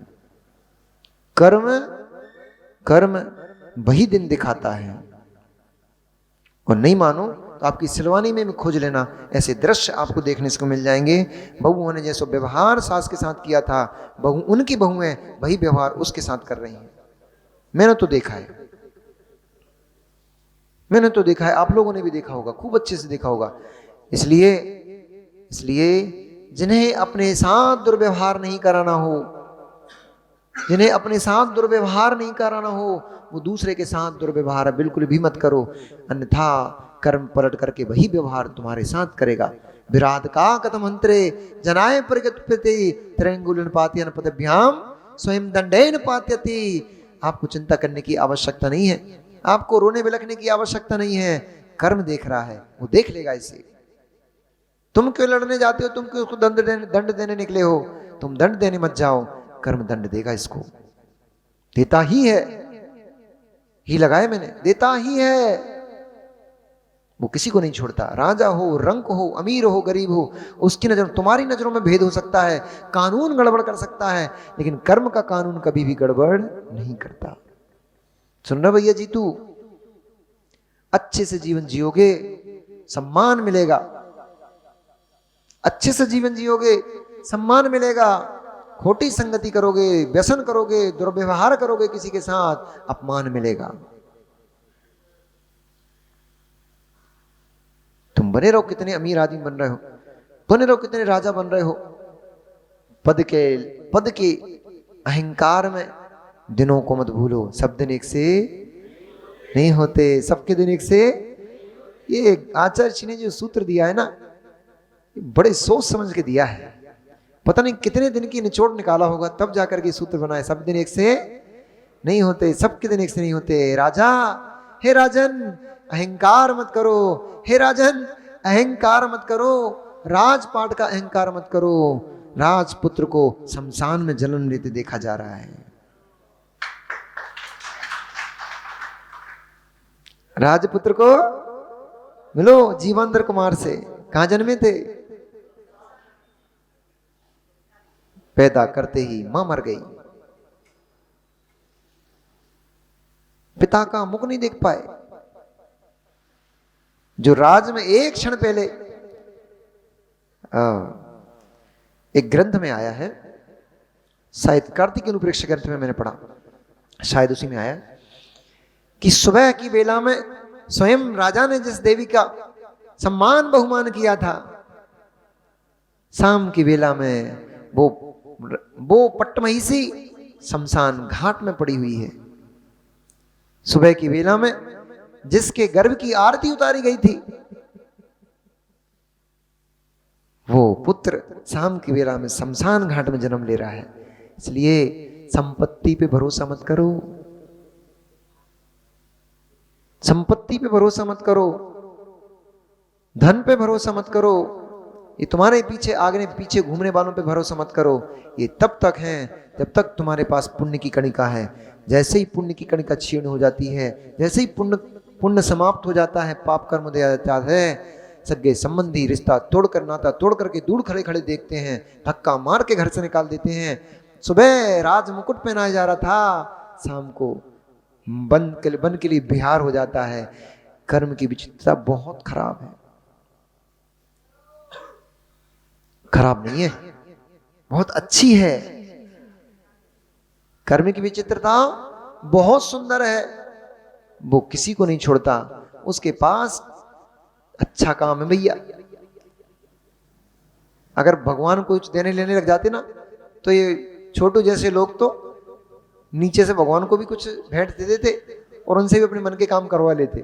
कर्म वही दिन दिखाता है। और नहीं मानो तो आपकी सिलवानी में भी खोज लेना, ऐसे दृश्य आपको देखने को मिल जाएंगे। बहुओं ने जैसा व्यवहार सास के साथ किया था, उनकी बहुएं वही व्यवहार उसके साथ कर रही हैं। मैंने तो देखा है, आप लोगों ने भी देखा होगा, खूब अच्छे से देखा होगा। इसलिए जिन्हें अपने साथ दुर्व्यवहार नहीं कराना हो, जिन्हें अपने साथ दुर्व्यवहार नहीं कराना हो, वो दूसरे के साथ दुर्व्यवहार बिल्कुल भी मत करो। अन्यथा कर्म पलट करके वही व्यवहार तुम्हारे साथ करेगा। विराध का कथम अंतरे जनाय प्रगति त्रिंगुलन पात्यन पदभ्याम स्वयं दंडेन पात्यति। आपको चिंता करने की आवश्यकता नहीं है, आपको रोने बिलखने की आवश्यकता नहीं है। कर्म देख रहा है, वो देख लेगा इसे। तुम क्यों लड़ने जाते हो? तुम क्यों उसको दंड देने निकले हो? तुम दंड देने मत जाओ, कर्म दंड देगा इसको। देता ही है, ही लगाए मैंने, देता ही है। वो किसी को नहीं छोड़ता। राजा हो, रंक हो, अमीर हो, गरीब हो, उसकी नजर, तुम्हारी नजरों में भेद हो सकता है, कानून गड़बड़ कर सकता है, लेकिन कर्म का कानून कभी भी गड़बड़ नहीं करता। सुन रहा भैया जी, तू अच्छे से जीवन जियोगे सम्मान मिलेगा, अच्छे से जीवन जियोगे सम्मान मिलेगा। खोटी संगति करोगे, व्यसन करोगे, दुर्व्यवहार करोगे किसी के साथ, अपमान मिलेगा। तुम बने रहो कितने अमीर आदमी बन रहे हो, बने रहो कितने राजा बन रहे हो, पद के अहंकार में दिनों को मत भूलो। सब दिन एक से नहीं होते, सबके दिन एक से। ये आचार्य जी ने जो सूत्र दिया है ना, बड़े सोच समझ के दिया है। पता नहीं कितने दिन की निचोड़ निकाला होगा, तब जाकर के सूत्र बनाए। सब दिन एक से नहीं होते, सबके दिन एक से नहीं होते। राजा, हे राजन अहंकार मत करो, हे राजन अहंकार मत करो, राजपाट का अहंकार मत करो। राजपुत्र को शमशान में जन्म लेते देखा जा रहा है। राजपुत्र को मिलो जीवांतर कुमार से, कहां जन्मे थे? पैदा करते ही मां मर गई। पिता का मुख नहीं देख पाए। जो राज में एक क्षण पहले एक ग्रंथ में आया है, शायद कार्तिक अनुप्रेक्ष ग्रंथ में मैंने पढ़ा, शायद उसी में आया कि सुबह की बेला में स्वयं राजा ने जिस देवी का सम्मान बहुमान किया था, शाम की बेला में वो पट्टमहिषी शमशान घाट में पड़ी हुई है। सुबह की बेला में जिसके गर्भ की आरती उतारी गई थी, वो पुत्र शाम की बेला में शमशान घाट में जन्म ले रहा है। इसलिए संपत्ति पे भरोसा मत करो, संपत्ति पे भरोसा मत करो, धन पे भरोसा मत करो, ये तुम्हारे पीछे आगे पीछे घूमने वालों पे भरोसा मत करो। ये तब तक है जब तक तुम्हारे पास पुण्य की कणिका है। जैसे ही पुण्य की कणिका क्षीण हो जाती है, जैसे ही पुण्य समाप्त हो जाता है, पाप कर्म दे जाता है, सगे संबंधी रिश्ता तोड़कर, नाता तोड़ करके दूर खड़े खड़े देखते हैं, धक्का मार के घर से निकाल देते हैं। सुबह राज मुकुट पहनाया जा रहा था, शाम को बन के लिए बिहार हो जाता है। कर्म की विचित्रता बहुत खराब है। खराब नहीं है, बहुत अच्छी है। कर्म की विचित्रता बहुत सुंदर है, वो किसी को नहीं छोड़ता। उसके पास अच्छा काम है भैया। अगर भगवान को कुछ देने लेने लग जाते ना, तो ये छोटू जैसे लोग तो नीचे से भगवान को भी कुछ भेंट दे देते और उनसे भी अपने मन के काम करवा लेते।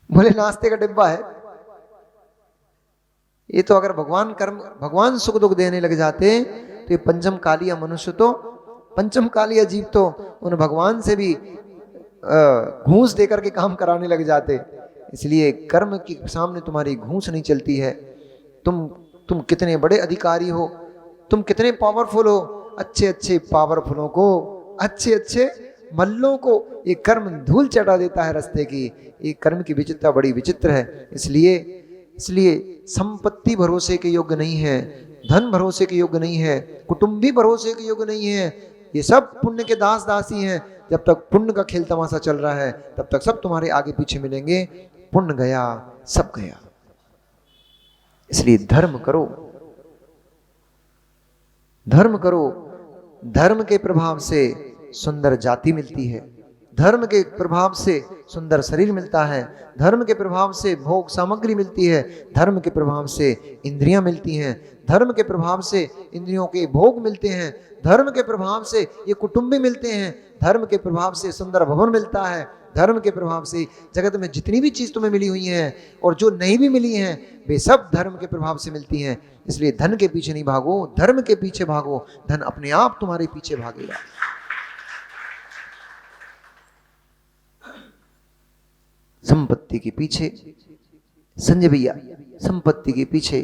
बोले नाश्ते का डिब्बा है ये। तो अगर भगवान सुख दुख देने लग जाते तो ये पंचम कालिया मनुष्य तो, पंचम कालिया जीव तो उन भगवान से भी घूस देकर के काम कराने लग जाते। इसलिए कर्म के सामने तुम्हारी घूस नहीं चलती है। तुम कितने बड़े अधिकारी हो, तुम कितने पावरफुल हो, अच्छे अच्छे पावरफुलों को, अच्छे अच्छे मल्लों को ये कर्म धूल चटा देता है रास्ते की। ये कर्म की विचित्रता बड़ी विचित्र है। इसलिए संपत्ति भरोसे के योग्य नहीं है, धन भरोसे के योग्य नहीं है, कुटुंबी भरोसे के योग्य नहीं है। ये सब पुण्य के दास दासी हैं। जब तक पुण्य का खेल तमाशा चल रहा है तब तक सब तुम्हारे आगे पीछे मिलेंगे। पुण्य गया सब गया। इसलिए धर्म करो, धर्म करो। धर्म के प्रभाव से सुंदर जाति मिलती है, धर्म के प्रभाव से सुंदर शरीर मिलता है, धर्म के प्रभाव से भोग सामग्री मिलती है, धर्म के प्रभाव से इंद्रियां मिलती हैं, धर्म के प्रभाव से इंद्रियों के भोग मिलते हैं, धर्म के प्रभाव से ये कुटुंबी मिलते हैं, धर्म के प्रभाव से सुंदर भवन मिलता है, धर्म के प्रभाव से जगत में जितनी भी चीज तुम्हें मिली हुई हैं और जो नहीं भी मिली हैं वे सब धर्म के प्रभाव से मिलती हैं। इसलिए धन के पीछे नहीं भागो, धर्म के पीछे भागो। धन अपने आप तुम्हारे पीछे भागेगा। संपत्ति के पीछे, संजय भैया, संपत्ति के पीछे,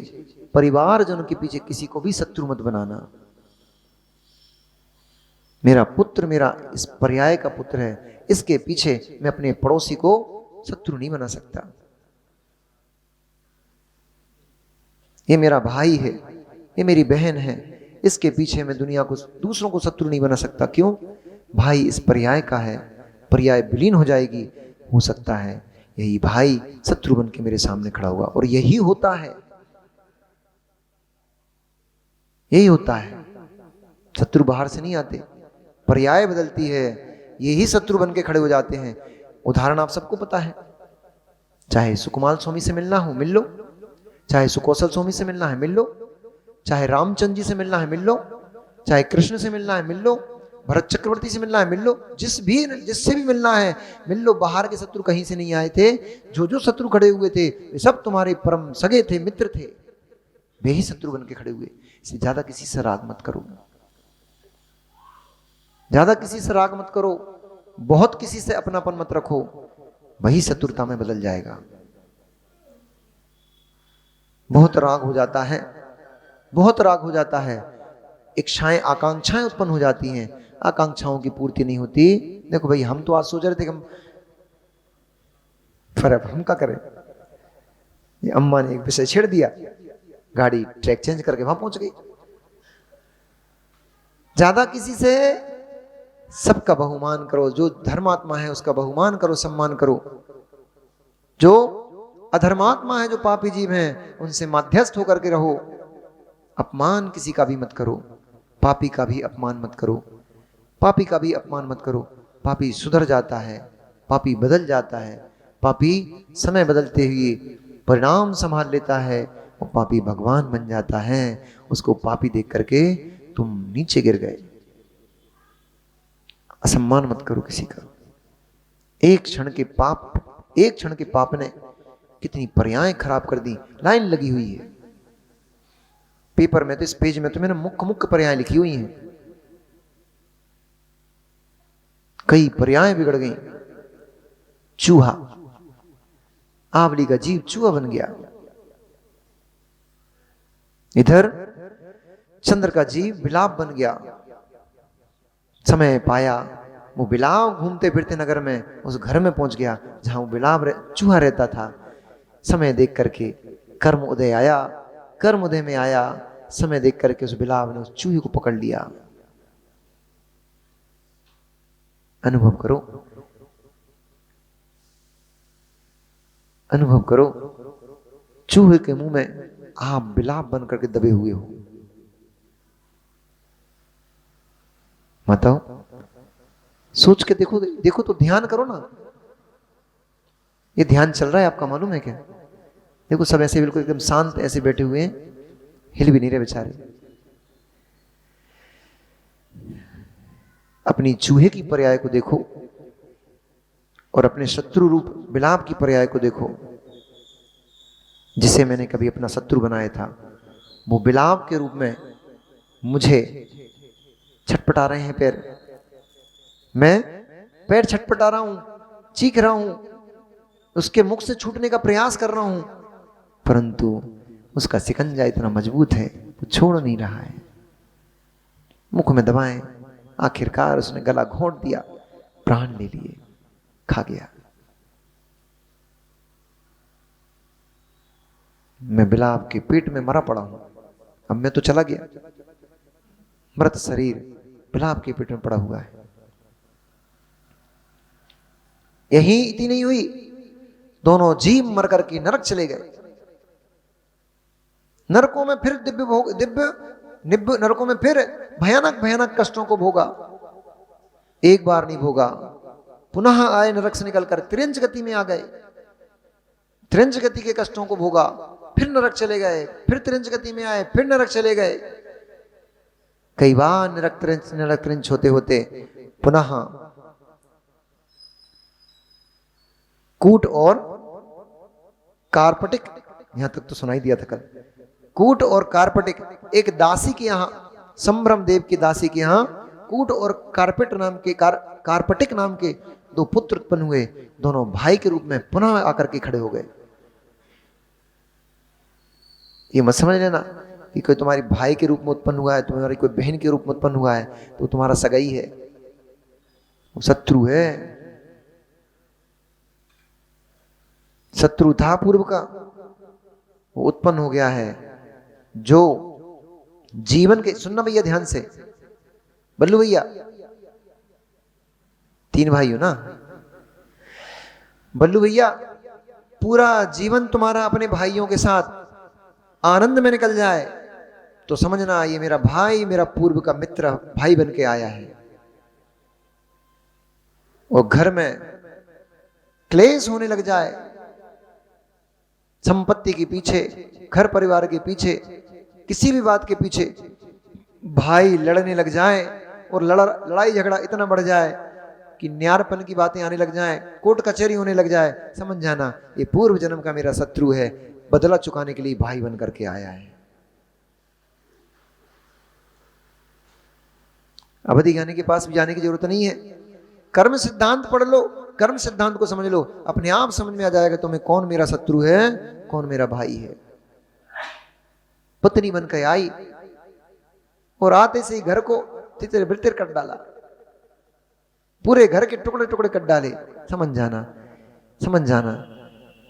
परिवारजनों के पीछे किसी को भी शत्रु मत बनाना। मेरा पुत्र मेरा इस पर्याय का पुत्र है, इसके पीछे मैं अपने पड़ोसी को शत्रु नहीं बना सकता। ये मेरा भाई है, ये मेरी बहन है, इसके पीछे मैं दुनिया को, दूसरों को शत्रु नहीं बना सकता। क्यों? भाई इस पर्याय का है, पर्याय विलीन हो जाएगी, हो सकता है यही भाई शत्रु बन के मेरे सामने खड़ा होगा। और यही होता है, यही होता है। शत्रु बाहर से नहीं आते, पर्याय बदलती है, यही शत्रु बन के खड़े हो जाते हैं। उदाहरण आप सबको पता है, चाहे सुकुमाल स्वामी से मिलना हो मिल लो, चाहे सुकौशल स्वामी से मिलना है मिल लो, चाहे रामचंद्र जी से मिलना है मिल लो, चाहे कृष्ण से मिलना है मिल लो, भरत चक्रवर्ती से मिलना है मिल लो, जिससे भी मिलना है मिल लो। बाहर के शत्रु कहीं से नहीं आए थे। जो शत्रु खड़े हुए थे वे सब तुम्हारे परम सगे थे, मित्र थे, वे ही शत्रु बन के खड़े हुए। इसलिए ज्यादा किसी से राग मत करो, ज्यादा किसी से राग मत करो, बहुत किसी से अपनापन मत रखो, वही शत्रुता में बदल जाएगा। बहुत राग हो जाता है, बहुत राग हो जाता है, इच्छाएं आकांक्षाएं उत्पन्न हो जाती हैं, आकांक्षाओं की पूर्ति नहीं होती। देखो भाई, हम तो आज सोच रहे थे कि हम फर्क हम क्या करें, ये अम्मा ने एक विषय छेड़ दिया, गाड़ी ट्रैक चेंज करके वहां पहुंच गई। ज्यादा किसी से सबका बहुमान करो, जो धर्मात्मा है उसका बहुमान करो, सम्मान करो। जो अधर्मात्मा है, जो पापी जीव हैं, उनसे मध्यस्थ होकर के रहो। अपमान किसी का भी मत करो, पापी का भी अपमान मत करो, पापी का भी अपमान मत करो। पापी सुधर जाता है, पापी बदल जाता है, पापी समय बदलते हुए परिणाम संभाल लेता है, और पापी भगवान बन जाता है। उसको पापी देख करके तुम नीचे गिर गए। असम्मान मत करो किसी का। एक क्षण के पाप ने कितनी पर्यायें खराब कर दी। लाइन लगी हुई है पेपर में, तो इस पेज में तो मैंने मुख्य मुख्य पर्याय लिखी हुई हैं। कई पर्याय बिगड़ गई। चूहा, आंवली का जीव चूहा बन गया। इधर चंद्र का जीव बिलाव बन गया। समय पाया, वो बिलाव घूमते फिरते नगर में उस घर में पहुंच गया जहां वो बिलाव चूहा रहता था। समय देख करके कर्म उदय आया, कर्म उदय में आया समय देख करके उस बिलाव ने उस चूहे को पकड़ लिया। अनुभव करो, अनुभव करो, चूहे के मुंह में आप बिलाव बन करके दबे हुए हो। बताओ, सोच के देखो, देखो तो ध्यान करो ना। ये ध्यान चल रहा है आपका, मालूम है क्या? देखो सब ऐसे बिल्कुल एकदम शांत ऐसे बैठे हुए हैं, हिल भी नहीं रहे बेचारे। अपनी चूहे की पर्याय को देखो और अपने शत्रु रूप बिलाव की पर्याय को देखो। जिसे मैंने कभी अपना शत्रु बनाया था, वो बिलाव के रूप में मुझे छटपटा रहे हैं पैर। मैं पैर छटपटा रहा हूं, चीख रहा हूं, उसके मुख से छूटने का प्रयास कर रहा हूं, परंतु उसका शिकंजा इतना मजबूत है वो छोड़ नहीं रहा है। मुख में दबाएं, आखिरकार उसने गला घोंट दिया, प्राण ले लिए, खा गया। मैं बिलाव के पेट में मरा पड़ा हूं। अब मैं तो चला गया, मृत शरीर बिलाव के पेट में पड़ा हुआ है। यही इतनी नहीं हुई, दोनों जीव मर करके नरक चले गए। नरकों में फिर दिव्य नरकों में फिर भयानक भयानक कष्टों को भोगा। एक बार नहीं भोगा, पुनः आए नरक से निकलकर त्रिंच गति में आ गए। त्रिंच गति के कष्टों को भोगा, फिर नरक चले गए, फिर त्रिंच गति में आए, फिर नरक चले गए। कई बार नरक त्रिंच होते होते पुनः कूट और कार्पटिक, यहां तक तो सुनाई दिया था कल। कूट और कार्पटिक, एक दासी के यहां, संभ्रम देव की दासी के यहां कूट और कार्पटिक नाम के दो पुत्र उत्पन्न हुए। दोनों भाई के रूप में पुनः आकर के खड़े हो गए। ये मत समझ लेना कि कोई तुम्हारी भाई के रूप में उत्पन्न हुआ है, तुम्हारी कोई बहन के रूप में उत्पन्न हुआ है तो तुम्हारा सगाई है। वो शत्रु है, शत्रु था पूर्व का, वो उत्पन्न हो गया है। जो जीवन के, सुनना भैया ध्यान से, बल्लू भैया, तीन भाई हो ना, बल्लू भैया, पूरा जीवन तुम्हारा अपने भाइयों के साथ आनंद में निकल जाए तो समझना ये मेरा भाई, मेरा पूर्व का मित्र भाई बन के आया है। और घर में क्लेश होने लग जाए, संपत्ति के पीछे, घर परिवार के पीछे, किसी भी बात के पीछे भाई लड़ने लग जाए और लड़ाई झगड़ा इतना बढ़ जाए कि न्यारपन की बातें आने लग जाए, कोर्ट कचहरी होने लग जाए, समझ जाना ये पूर्व जन्म का मेरा शत्रु है, बदला चुकाने के लिए भाई बन करके आया है। अवधि ज्ञानी के पास भी जाने की जरूरत नहीं है। कर्म सिद्धांत पढ़ लो, कर्म सिद्धांत को समझ लो, अपने आप समझ में आ जाएगा तुम्हें कौन मेरा शत्रु है, कौन मेरा भाई है। पत्नी बन के आई और आते से ही घर को तितर बितर कर डाला, पूरे घर के टुकड़े टुकड़े कर डाले। समझ जाना, समझ जाना,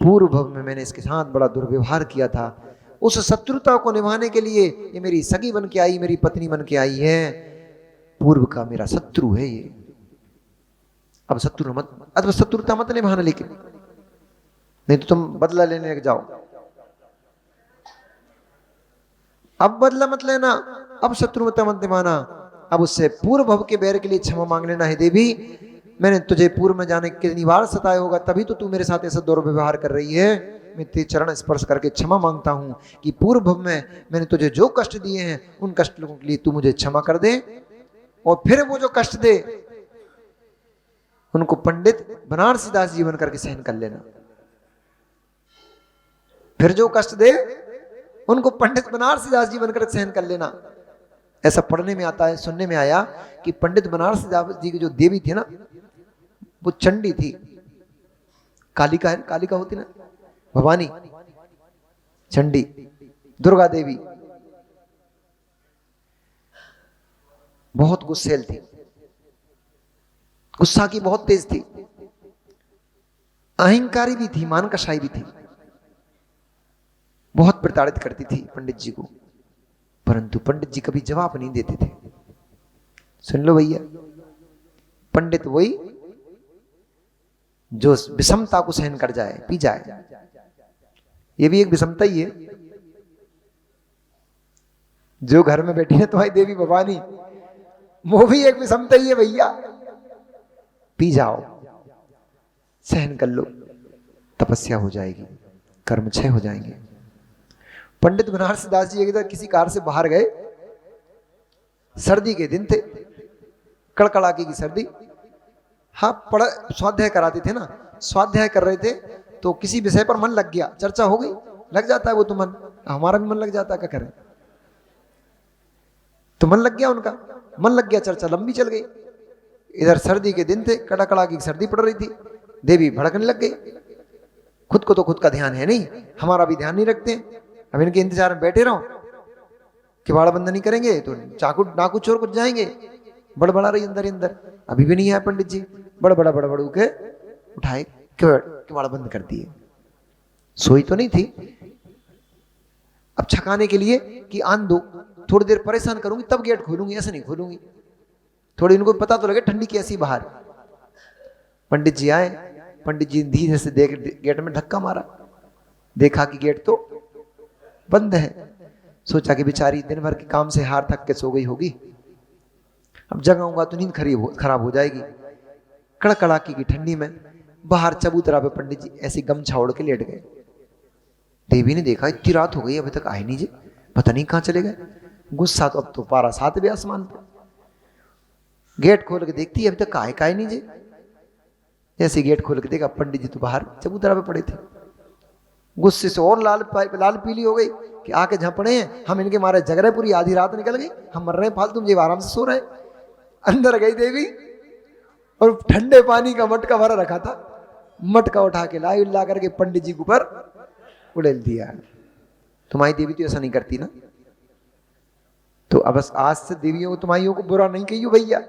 पूर्व भव में मैंने इसके साथ बड़ा दुर्व्यवहार किया था, उस शत्रुता को निभाने के लिए ये मेरी सगी बन के आई, मेरी पत्नी बन के आई है, पूर्व का मेरा शत्रु है ये। अब शत्रुता मत निभाना, लेकिन नहीं तो तुम बदला लेने लग जाओ। अब बदला मत लेना, अब शत्रुता मत निभाना, अब उससे पूर्व भव के बैर के लिए क्षमा मांग लेना है। देवी, मैंने तुझे पूर्व में जाने कितनी बार सताया होगा, तभी तो तू मेरे साथ ऐसा दुर्व्यवहार कर रही है। मैं तेरे चरण स्पर्श करके क्षमा मांगता हूं कि पूर्व भव में मैंने तुझे जो कष्ट दिए हैं उन कष्टों के लिए तू मुझे क्षमा कर दे, और फिर वो जो कष्ट दे उनको पंडित बनारसी दास जी बन करके सहन कर लेना। फिर जो कष्ट दे उनको पंडित बनारसी दास जी बनकर सहन कर लेना। ऐसा पढ़ने में आता है, सुनने में आया कि पंडित बनारसी दास जी की जो देवी थी ना, वो चंडी थी। कालिका है, कालिका होती ना, भवानी, चंडी, दुर्गा देवी, बहुत गुस्सेल थी, गुस्सा की बहुत तेज थी, अहंकारी भी थी, मान कषाई भी थी, बहुत प्रताड़ित करती थी पंडित जी को, परंतु पंडित जी कभी जवाब नहीं देते थे। सुन लो भैया, पंडित वही जो विषमता को सहन कर जाए, पी जाए। ये भी एक विषमता ही है। जो घर में बैठी है तुम्हारी देवी भवानी, वो भी एक विषमता ही है भैया। पी जाओ, सहन कर लो, तपस्या हो जाएगी, कर्म क्षय हो जाएंगे। पंडित बनारसी दास जी एक किसी कार से बाहर गए, सर्दी के दिन थे, कड़कड़ाके की सर्दी। हाँ, स्वाध्याय कराते थे ना, स्वाध्याय कर रहे थे तो किसी विषय पर मन लग गया, चर्चा हो गई, लग जाता है वो तो मन, हमारा भी मन लग जाता है, क्या करें। तो मन लग गया उनका, मन लग गया, चर्चा लंबी चल गई। इधर सर्दी के दिन थे, कड़कड़ा की सर्दी पड़ रही थी, देवी भड़कने लग गई। खुद को तो खुद का ध्यान है नहीं, हमारा भी ध्यान नहीं रखते। अब इनके इंतजार में बैठे रहो, किवाड़ बंद नहीं करेंगे तो चाकू नाकू चोर कुछ जाएंगे। बड़बड़ा रही अंदर अंदर, अभी भी नहीं आया पंडित जी, बड़बड़ा के उठाए, किवाड़ बंद कर दिए। सोई तो नहीं थी। अब छकाने के लिए कि आन दो, थोड़ी देर परेशान करूंगी तब गेट खोलूंगी, ऐसे नहीं खोलूंगी, थोड़ी इनको पता तो लगे ठंडी कैसी बाहर। पंडित जी आए, पंडित जी धीरे से देख गेट में धक्का मारा, देखा कि गेट तो बंद है। सोचा कि बेचारी दिन भर के काम से हार थक के सो गई होगी, अब जगाऊंगा तो नींद खराब हो जाएगी। कड़कड़ाकी की ठंडी में बाहर चबूतरा पे पंडित जी ऐसे गमछा ओढ़ के लेट गए। देवी ने देखा इतनी रात हो गई अभी तक आए नहीं जी, पता नहीं कहां चले गए। गुस्सा तो अब तो पारा 7 आसमान पे। गेट खोल के देखती है अभी तक आए नहीं जी। जैसे गेट खोल के देखा पंडित जी तो बाहर चबूतरा पे पड़े थे। गुस्से से और लाल पीली हो गई कि आके जहां पड़े हैं हम, इनके मारे जग रहे, पूरी आधी रात निकल गई, हम मर रहे हैं फालतू, मुझे आराम से सो रहे। अंदर गई देवी और ठंडे पानी का मटका भरा रखा था, मटका उठा के ला करके पंडित जी के ऊपर उड़ेल दिया। तुम्हारी देवी तो ऐसा नहीं करती ना, तो अब आज से देवियों को तुम्हारियों को बुरा नहीं कहियो भैया,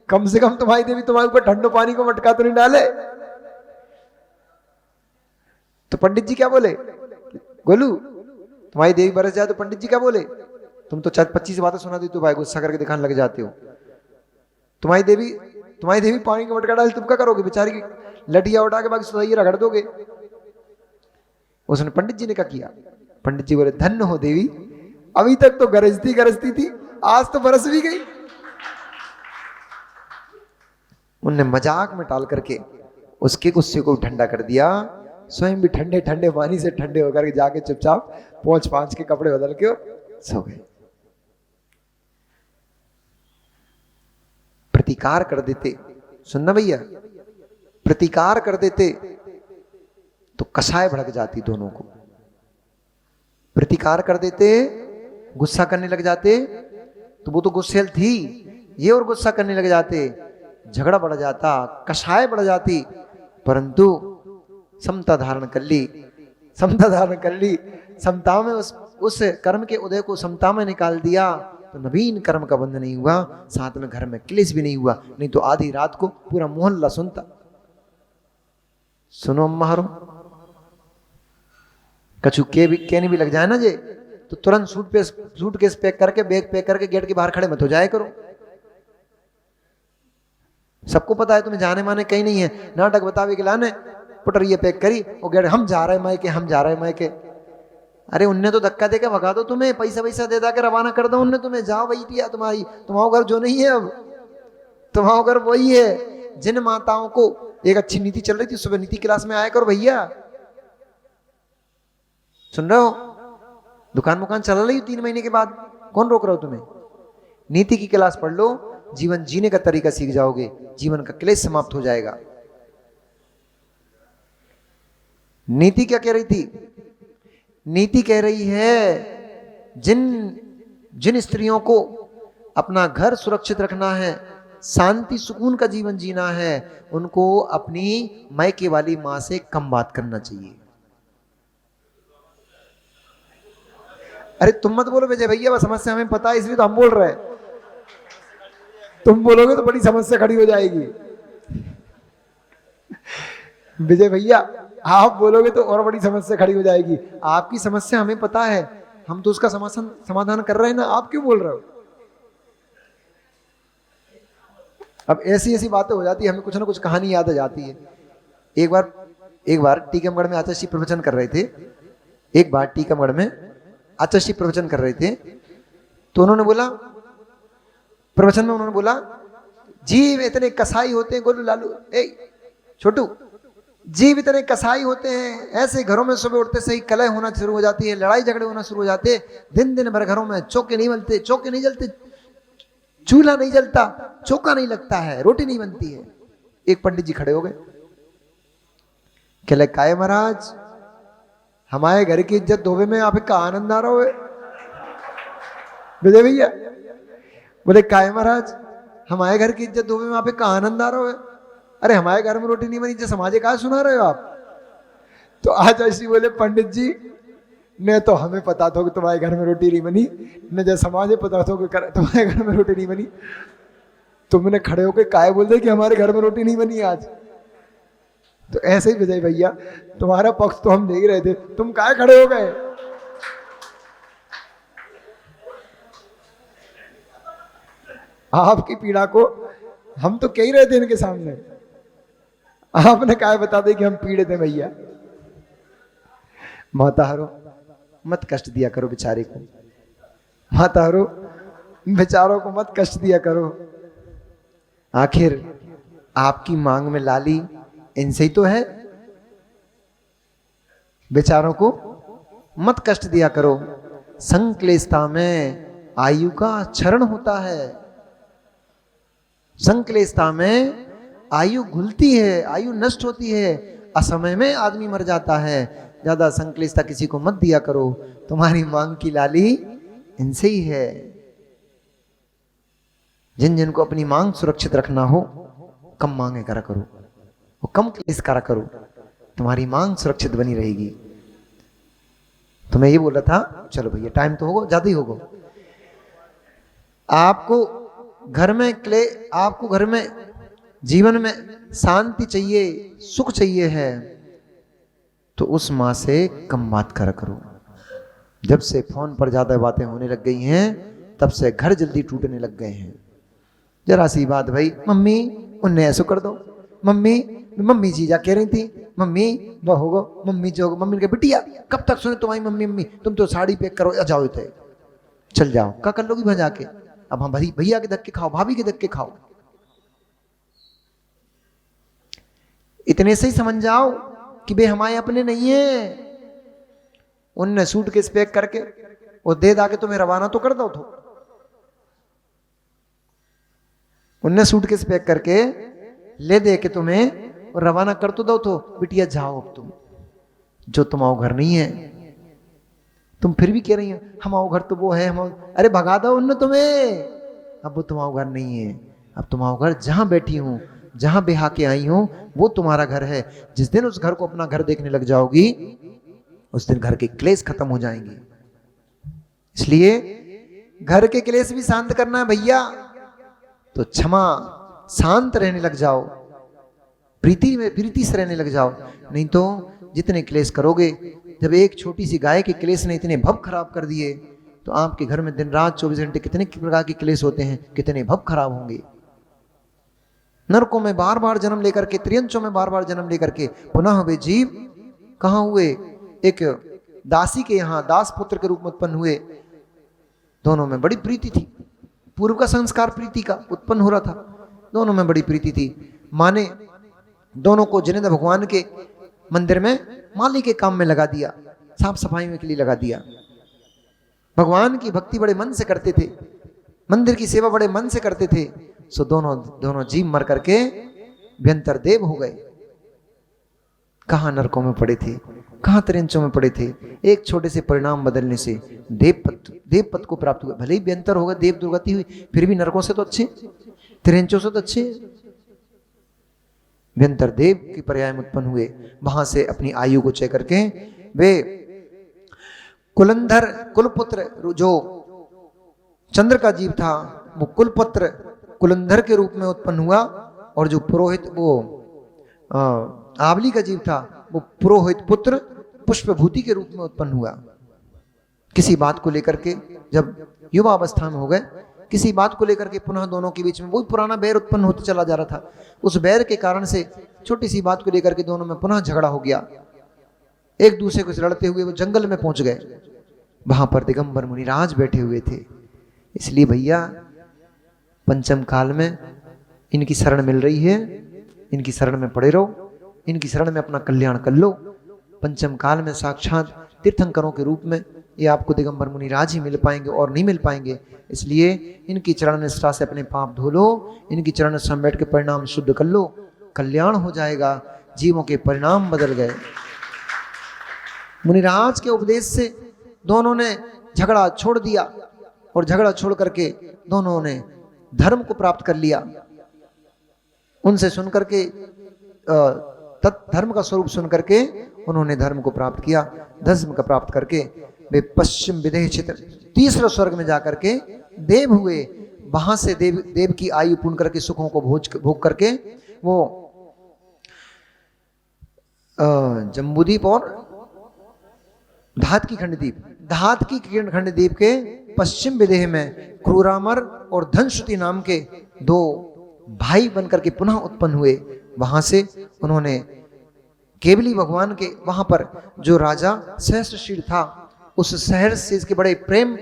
कम से कम तुम्हारी देवी तुम्हारे ऊपर ठंडो पानी को मटका तो नहीं डाले। तो पंडित जी क्या बोले, गोलू तुम्हारी देवी बरस जाए तो पंडित जी क्या बोले, तुम तो 25 बातें सुना दी तो भाई गुस्सा करके दिखाने लग जाते हो। तुम्हारी देवी पानी का मटका डाल, तुम क्या करोगे, बेचारी की लटिया उठा के बाकी सुधाइए रगड़ दोगे। उसने पंडित जी ने क्या किया, पंडित जी बोले धन्य हो देवी, अभी तक तो गरजती थी, आज तो बरस भी गई। उनने मजाक में टाल करके उसके गुस्से को ठंडा कर दिया, स्वयं भी ठंडे ठंडे पानी से ठंडे होकर के जाके चुपचाप पोंछ के कपड़े बदल के सो गए। प्रतिकार कर देते, सुनना भैया, प्रतिकार कर देते तो कसाय भड़क जाती दोनों को। प्रतिकार कर देते, गुस्सा करने लग जाते, तो वो तो गुस्सेल थी, ये और गुस्सा करने लग जाते, झगड़ा बढ़ जाता, कसाय बढ़ जाती। परंतु समता धारण कर ली, समता में उस कर्म के उदय को समता में निकाल दिया, तो नवीन कर्म का बंध नहीं हुआ, साथ में घर में क्लेश भी नहीं हुआ। नहीं तो आधी रात को पूरा मोहल्ला सुनता, सुनो अम्मा हरो, कछु कहने भी लग जाए ना जे तो तुरंत सूटकेस पैक करके, बैग पैक करके गेट के बाहर खड़े मत हो जाए करो। सबको पता है तुम्हें जाने माने कहीं नहीं है, नाटक बतावे के लाने पुटर ये पैक करी वो गेट, हम जा रहे मायके, हम जा रहे मायके। अरे उनने तो धक्का देकर भगा दो तुम्हें, पैसा वैसा दे दा के रवाना कर दो उनने तुम्हें, जाओ भैया तुम्हारी, तुम्हारा घर जो नहीं है अब, तुम्हारा घर वही है। जिन माताओं को एक अच्छी नीति चल रही थी, सुबह नीति क्लास में आया करो भैया, सुन रहे हो, दुकान चल रही 3 महीने के बाद, कौन रोक रहा हो तुम्हें? नीति की क्लास पढ़ लो, जीवन जीने का तरीका सीख जाओगे, जीवन का क्लेश समाप्त हो जाएगा। नीति क्या कह रही थी? नीति कह रही है जिन स्त्रियों को अपना घर सुरक्षित रखना है, शांति सुकून का जीवन जीना है, उनको अपनी मायके वाली मां से कम बात करना चाहिए। अरे तुम मत बोलो विजय भैया, वह समस्या हमें पता है इसलिए तो हम बोल रहे हैं, तुम बोलोगे तो बड़ी समस्या खड़ी हो जाएगी। विजय भैया आप बोलोगे तो और बड़ी समस्या खड़ी हो जाएगी। आपकी समस्या हमें पता है, हम तो उसका समाधान कर रहे हैं ना, आप क्यों बोल रहे हो? अब ऐसी ऐसी बातें हो जाती है, हमें कुछ ना कुछ कहानी याद आ जाती है। एक बार टीकमगढ़ में आचार्य प्रवचन कर रहे थे, एक बार टीकमगढ़ में आचार्य प्रवचन कर रहे थे, तो उन्होंने बोला, प्रवचन में उन्होंने बोला, जीव इतने कसाई होते हैं, गोलू लालू ए छोटू, जीव इतने कसाई होते हैं, ऐसे घरों में सुबह उठते से ही कलह होना शुरू हो जाती है, लड़ाई झगड़े होना शुरू हो जाते हैं, दिन दिन भर घरों में चौके नहीं बनते, चौके नहीं जलते, चूल्हा नहीं जलता, चौका नहीं लगता है, रोटी नहीं बनती है। एक पंडित जी खड़े हो गए, कहले काय महाराज, हमारे घर की इज्जत धोबे में आपका आनंद आ रहा है? विजय भैया बोले काय महाराज, हमारे घर की इज्जत धोबे में आपका आनंद आ रहा है? अरे हमारे घर में रोटी नहीं बनी, जैसे समाजे कहा सुना रहे हो आप? तो आज ऐसी बोले पंडित जी, न तो हमें पता था कि तुम्हारे घर में रोटी नहीं बनी, न जैसे समाजे पता था कि तुम्हारे घर में रोटी नहीं बनी, तुमने खड़े होकर काय बोल दे कि हमारे घर में रोटी नहीं बनी आज? तो ऐसे ही विजय भैया, तुम्हारा पक्ष तो हम देख रहे थे, तुम काय खड़े हो गए? आपकी पीड़ा को हम तो कह ही रहे थे इनके सामने, आपने काय बता दे कि हम पीड़ित हैं भैया। माताहरो मत कष्ट दिया करो बेचारे को, माताहरो बेचारों को मत कष्ट दिया करो, आखिर आपकी मांग में लाली इनसे ही तो है, बेचारों को मत कष्ट दिया करो। संक्लेशता में आयु का क्षरण होता है, संक्लेशता में आयु घुलती है, आयु नष्ट होती है, असमय में आदमी मर जाता है। ज्यादा संक्लेशता किसी को मत दिया करो, तुम्हारी मांग की लाली इनसे ही है। जिन जिन को अपनी मांग सुरक्षित रखना हो, कम मांगे करा करो, वो कम क्लेश करा करो, तुम्हारी मांग सुरक्षित बनी रहेगी। तो मैं ये बोल रहा था, चलो भैया टाइम तो होगा, ज्यादा ही होगा। आपको घर में जीवन में शांति चाहिए, सुख चाहिए है, तो उस माँ से कम बात करा करो। जब से फोन पर ज्यादा बातें होने लग गई हैं, तब से घर जल्दी टूटने लग गए हैं। जरा सी बात भाई, मम्मी उन्हें ऐसा कर दो, मम्मी जीजा कह रही थी, मम्मी वह होगा, मम्मी जो मम्मी के बिटिया कब तक सुने तुम्हारी मम्मी, मम्मी तुम तो साड़ी पैक करो, जाओ थे, चल जाओ, क्या कर लोगी भजा के? अब हम भैया के धक्के खाओ, भाभी के धक्के खाओ। इतने से ही समझ जाओ कि बे हमारे अपने नहीं है। उनने सूटकेस पैक करके वो दे दा के तुम्हें रवाना तो कर दो, तो उनने सूटकेस पैक करके ले दे के तुम्हें रवाना कर तो दो, तो बिटिया जाओ अब तुम, जो तुम्हारा घर नहीं है। तुम फिर भी कह रही हो हमारा घर तो वो है, अरे भगा दो उनने तुम्हें, अब वो तुम्हारा घर नहीं है। अब तुम्हारा घर जहां बैठी हूं, जहां बिहा के आई हूं, वो तुम्हारा घर है। जिस दिन उस घर को अपना घर देखने लग जाओगी, उस दिन घर के क्लेश खत्म हो जाएंगे। इसलिए घर के क्लेश भी शांत करना है भैया, तो क्षमा शांत रहने लग जाओ, प्रीति से रहने लग जाओ। नहीं तो जितने क्लेश करोगे जब एक छोटी सी गाय के क्लेश ने इतने भव खराब कर दिए, तो आपके घर में दिन रात 24 घंटे कितने प्रकार के क्लेश होते हैं, कितने भव खराब होंगे। नरकों में बार बार जन्म लेकर के, त्रियंचों में बार बार जन्म लेकर के पुनः वे जीव कहाँ हुए? एक दासी के यहाँ दास पुत्र के रूप में उत्पन्न हुए। दोनों में बड़ी प्रीति थी, पूर्व का संस्कार प्रीति का उत्पन्न हो रहा था, दोनों में बड़ी प्रीति थी। माँ ने दोनों को जिनेंद्र भगवान के मंदिर में माली के काम में लगा दिया, साफ सफाई में के लिए लगा दिया। भगवान की भक्ति बड़े मन से करते थे, मंदिर की सेवा बड़े मन से करते थे। सो दोनों जीव मर करके व्यंतर देव हो गए। कहाँ नरकों में पड़े थे, कहाँ त्रियंचों में पड़े थे। एक छोटे से परिणाम बदलने से देव पद को प्राप्त हुआ। भले ही व्यंतर होगा, देव दुर्गति हुई, फिर भी नरकों से तो अच्छे, त्रियंचों से तो अच्छे। व्यंतर देव की पर्याय में उत्पन्न हुए। वहां से अपनी आयु को चय करके वे कुलंधर कुलपुत्र, जो चंद्र का जीव था, वो कुलपुत्र कुलंधर के रूप में उत्पन्न हुआ। और जो पुरोहित, वो आवली का जीव था, वो पुरोहित पुत्र पुष्पभूति के रूप में उत्पन्न हुआ। किसी बात को लेकर के जब युवा अवस्था में हो गए, किसी बात को लेकर के पुनः दोनों के बीच में वही पुराना बैर उत्पन्न होते चला जा रहा था। उस बैर के कारण से छोटी सी बात को लेकर के दोनों में पुनः झगड़ा हो गया। एक दूसरे को लड़ते हुए वो जंगल में पहुंच गए। वहां पर दिगंबर मुनिराज बैठे हुए थे। इसलिए भैया पंचम काल में इनकी शरण मिल रही है, इनकी शरण में पड़े रहो, इनकी शरण में अपना कल्याण कर लो। पंचम काल में साक्षात तीर्थंकरों के रूप में ये आपको दिगंबर मुनिराज ही मिल पाएंगे और नहीं मिल पाएंगे। इसलिए इनकी चरण निष्ठा से अपने पाप धो लो, इनकी चरण में बैठ के परिणाम शुद्ध कर लो, कल्याण हो जाएगा। जीवों के परिणाम बदल गए। मुनिराज के उपदेश से दोनों ने झगड़ा छोड़ दिया और झगड़ा छोड़ करके दोनों ने धर्म को प्राप्त कर लिया। उनसे सुन करके धर्म का स्वरूप सुन करके उन्होंने धर्म को प्राप्त किया। धर्म का प्राप्त करके वे पश्चिम विदेह क्षेत्र तीसरे स्वर्ग में जाकर के देव हुए। वहां से देव की आयु पूर्ण करके सुखों को भोग करके वो जम्बूद्वीप और धात की खंडद्वीप के पश्चिम विदेह में क्रूरामर और धनश्रुति नाम के दो भाई बनकर के पुनः उत्पन्न हुए। वहां से उन्होंने केवली भगवान के वहां पर जो राजा सहस्रशील था, उस सहस्रशील के बड़े प्रेम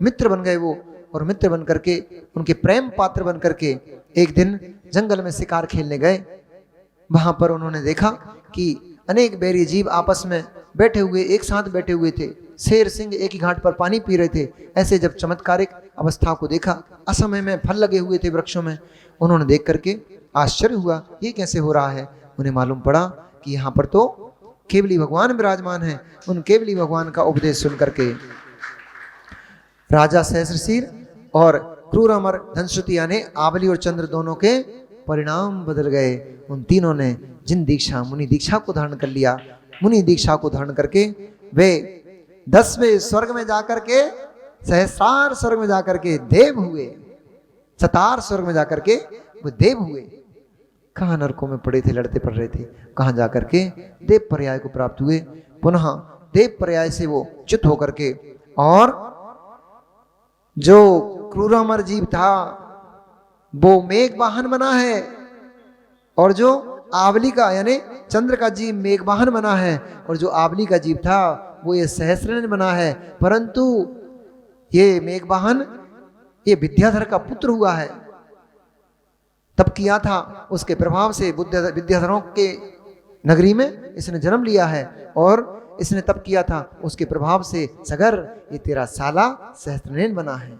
मित्र बन गए वो। और मित्र बन करके उनके प्रेम पात्र बन करके एक दिन जंगल में शिकार खेलने गए। वहां पर उन्होंने देखा कि अनेक बैरी जीव आपस में बैठे हुए, एक साथ बैठे हुए थे। शेर सिंह एक ही घाट पर पानी पी रहे थे। ऐसे जब चमत्कारिक अवस्था को देखा, असमय में फल लगे हुए थे वृक्षों में, उन्होंने देख करके आश्चर्य हुआ, ये कैसे हो रहा है। उन्हें मालूम पड़ा कि यहाँ पर तो केवली भगवान विराजमान है। उन केवली भगवान का उपदेश सुन करके राजा सहस्रशील और क्रूरामर धनश्रुति यानी आवली और चंद्र दोनों के परिणाम बदल गए। उन तीनों ने जिन दीक्षा मुनि दीक्षा को धारण कर लिया, मुनि दीक्षा को धारण करके वे 10वें स्वर्ग में जाकर के, सहस्रार स्वर्ग में जाकर के देव हुए। सतार स्वर्ग में जाकर के वो देव हुए। कहाँ नरकों में पड़े थे, लड़ते पड़ रहे थे, कहाँ जाकर के देव पर्याय को प्राप्त हुए। पुनः देव पर्याय से वो च्युत होकर के, और जो क्रूरामर जीव था वो मेघ वाहन बना है, और जो आवली का यानी चंद्र का जीव मेघ वाहन बना है, और जो आवली का जीव था वो ये सहस्रनयन बना है। परंतु ये मेघ वाहन ये विद्याधर का पुत्र हुआ है, तब किया था, उसके प्रभाव से विद्याधरों के नगरी में इसने जन्म लिया है। और इसने तब किया था, उसके प्रभाव से सगर ये तेरा साला सहस्त्रनयन बना है।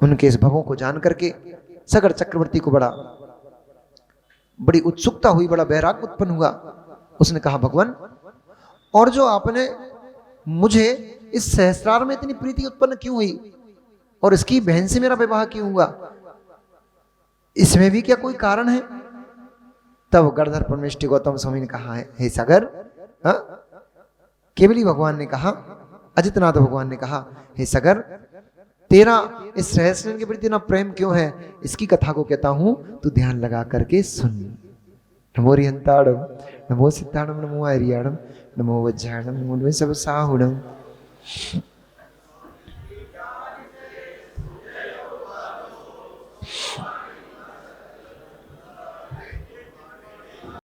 उनके इस भवों को जान करके सगर चक्रवर्ती को बड़ी उत्सुकता हुई, बड़ा वैराग्य उत्पन्न हुआ। उसने कहा, भगवान, और जो आपने मुझे इस सहस्रार में इतनी प्रीति उत्पन्न क्यों हुई, और इसकी बहन से मेरा विवाह क्यों हुआ, इसमें भी क्या कोई कारण है? तब गणधर परमेष्टि गौतम स्वामी ने कहा है, हे सागर, केवली भगवान ने कहा, अजितनाथ भगवान ने कहा, हे सागर, तेरा इस सहस्रनयन के प्रति इतना प्रेम क्यों है, इसकी कथा को कहता हूं, तू ध्यान लगा करके सुन। मोरी हंताड़ नमो सिद्धाणम नमो आर्याणम नमो वज्राणम नमो सब साहुणम।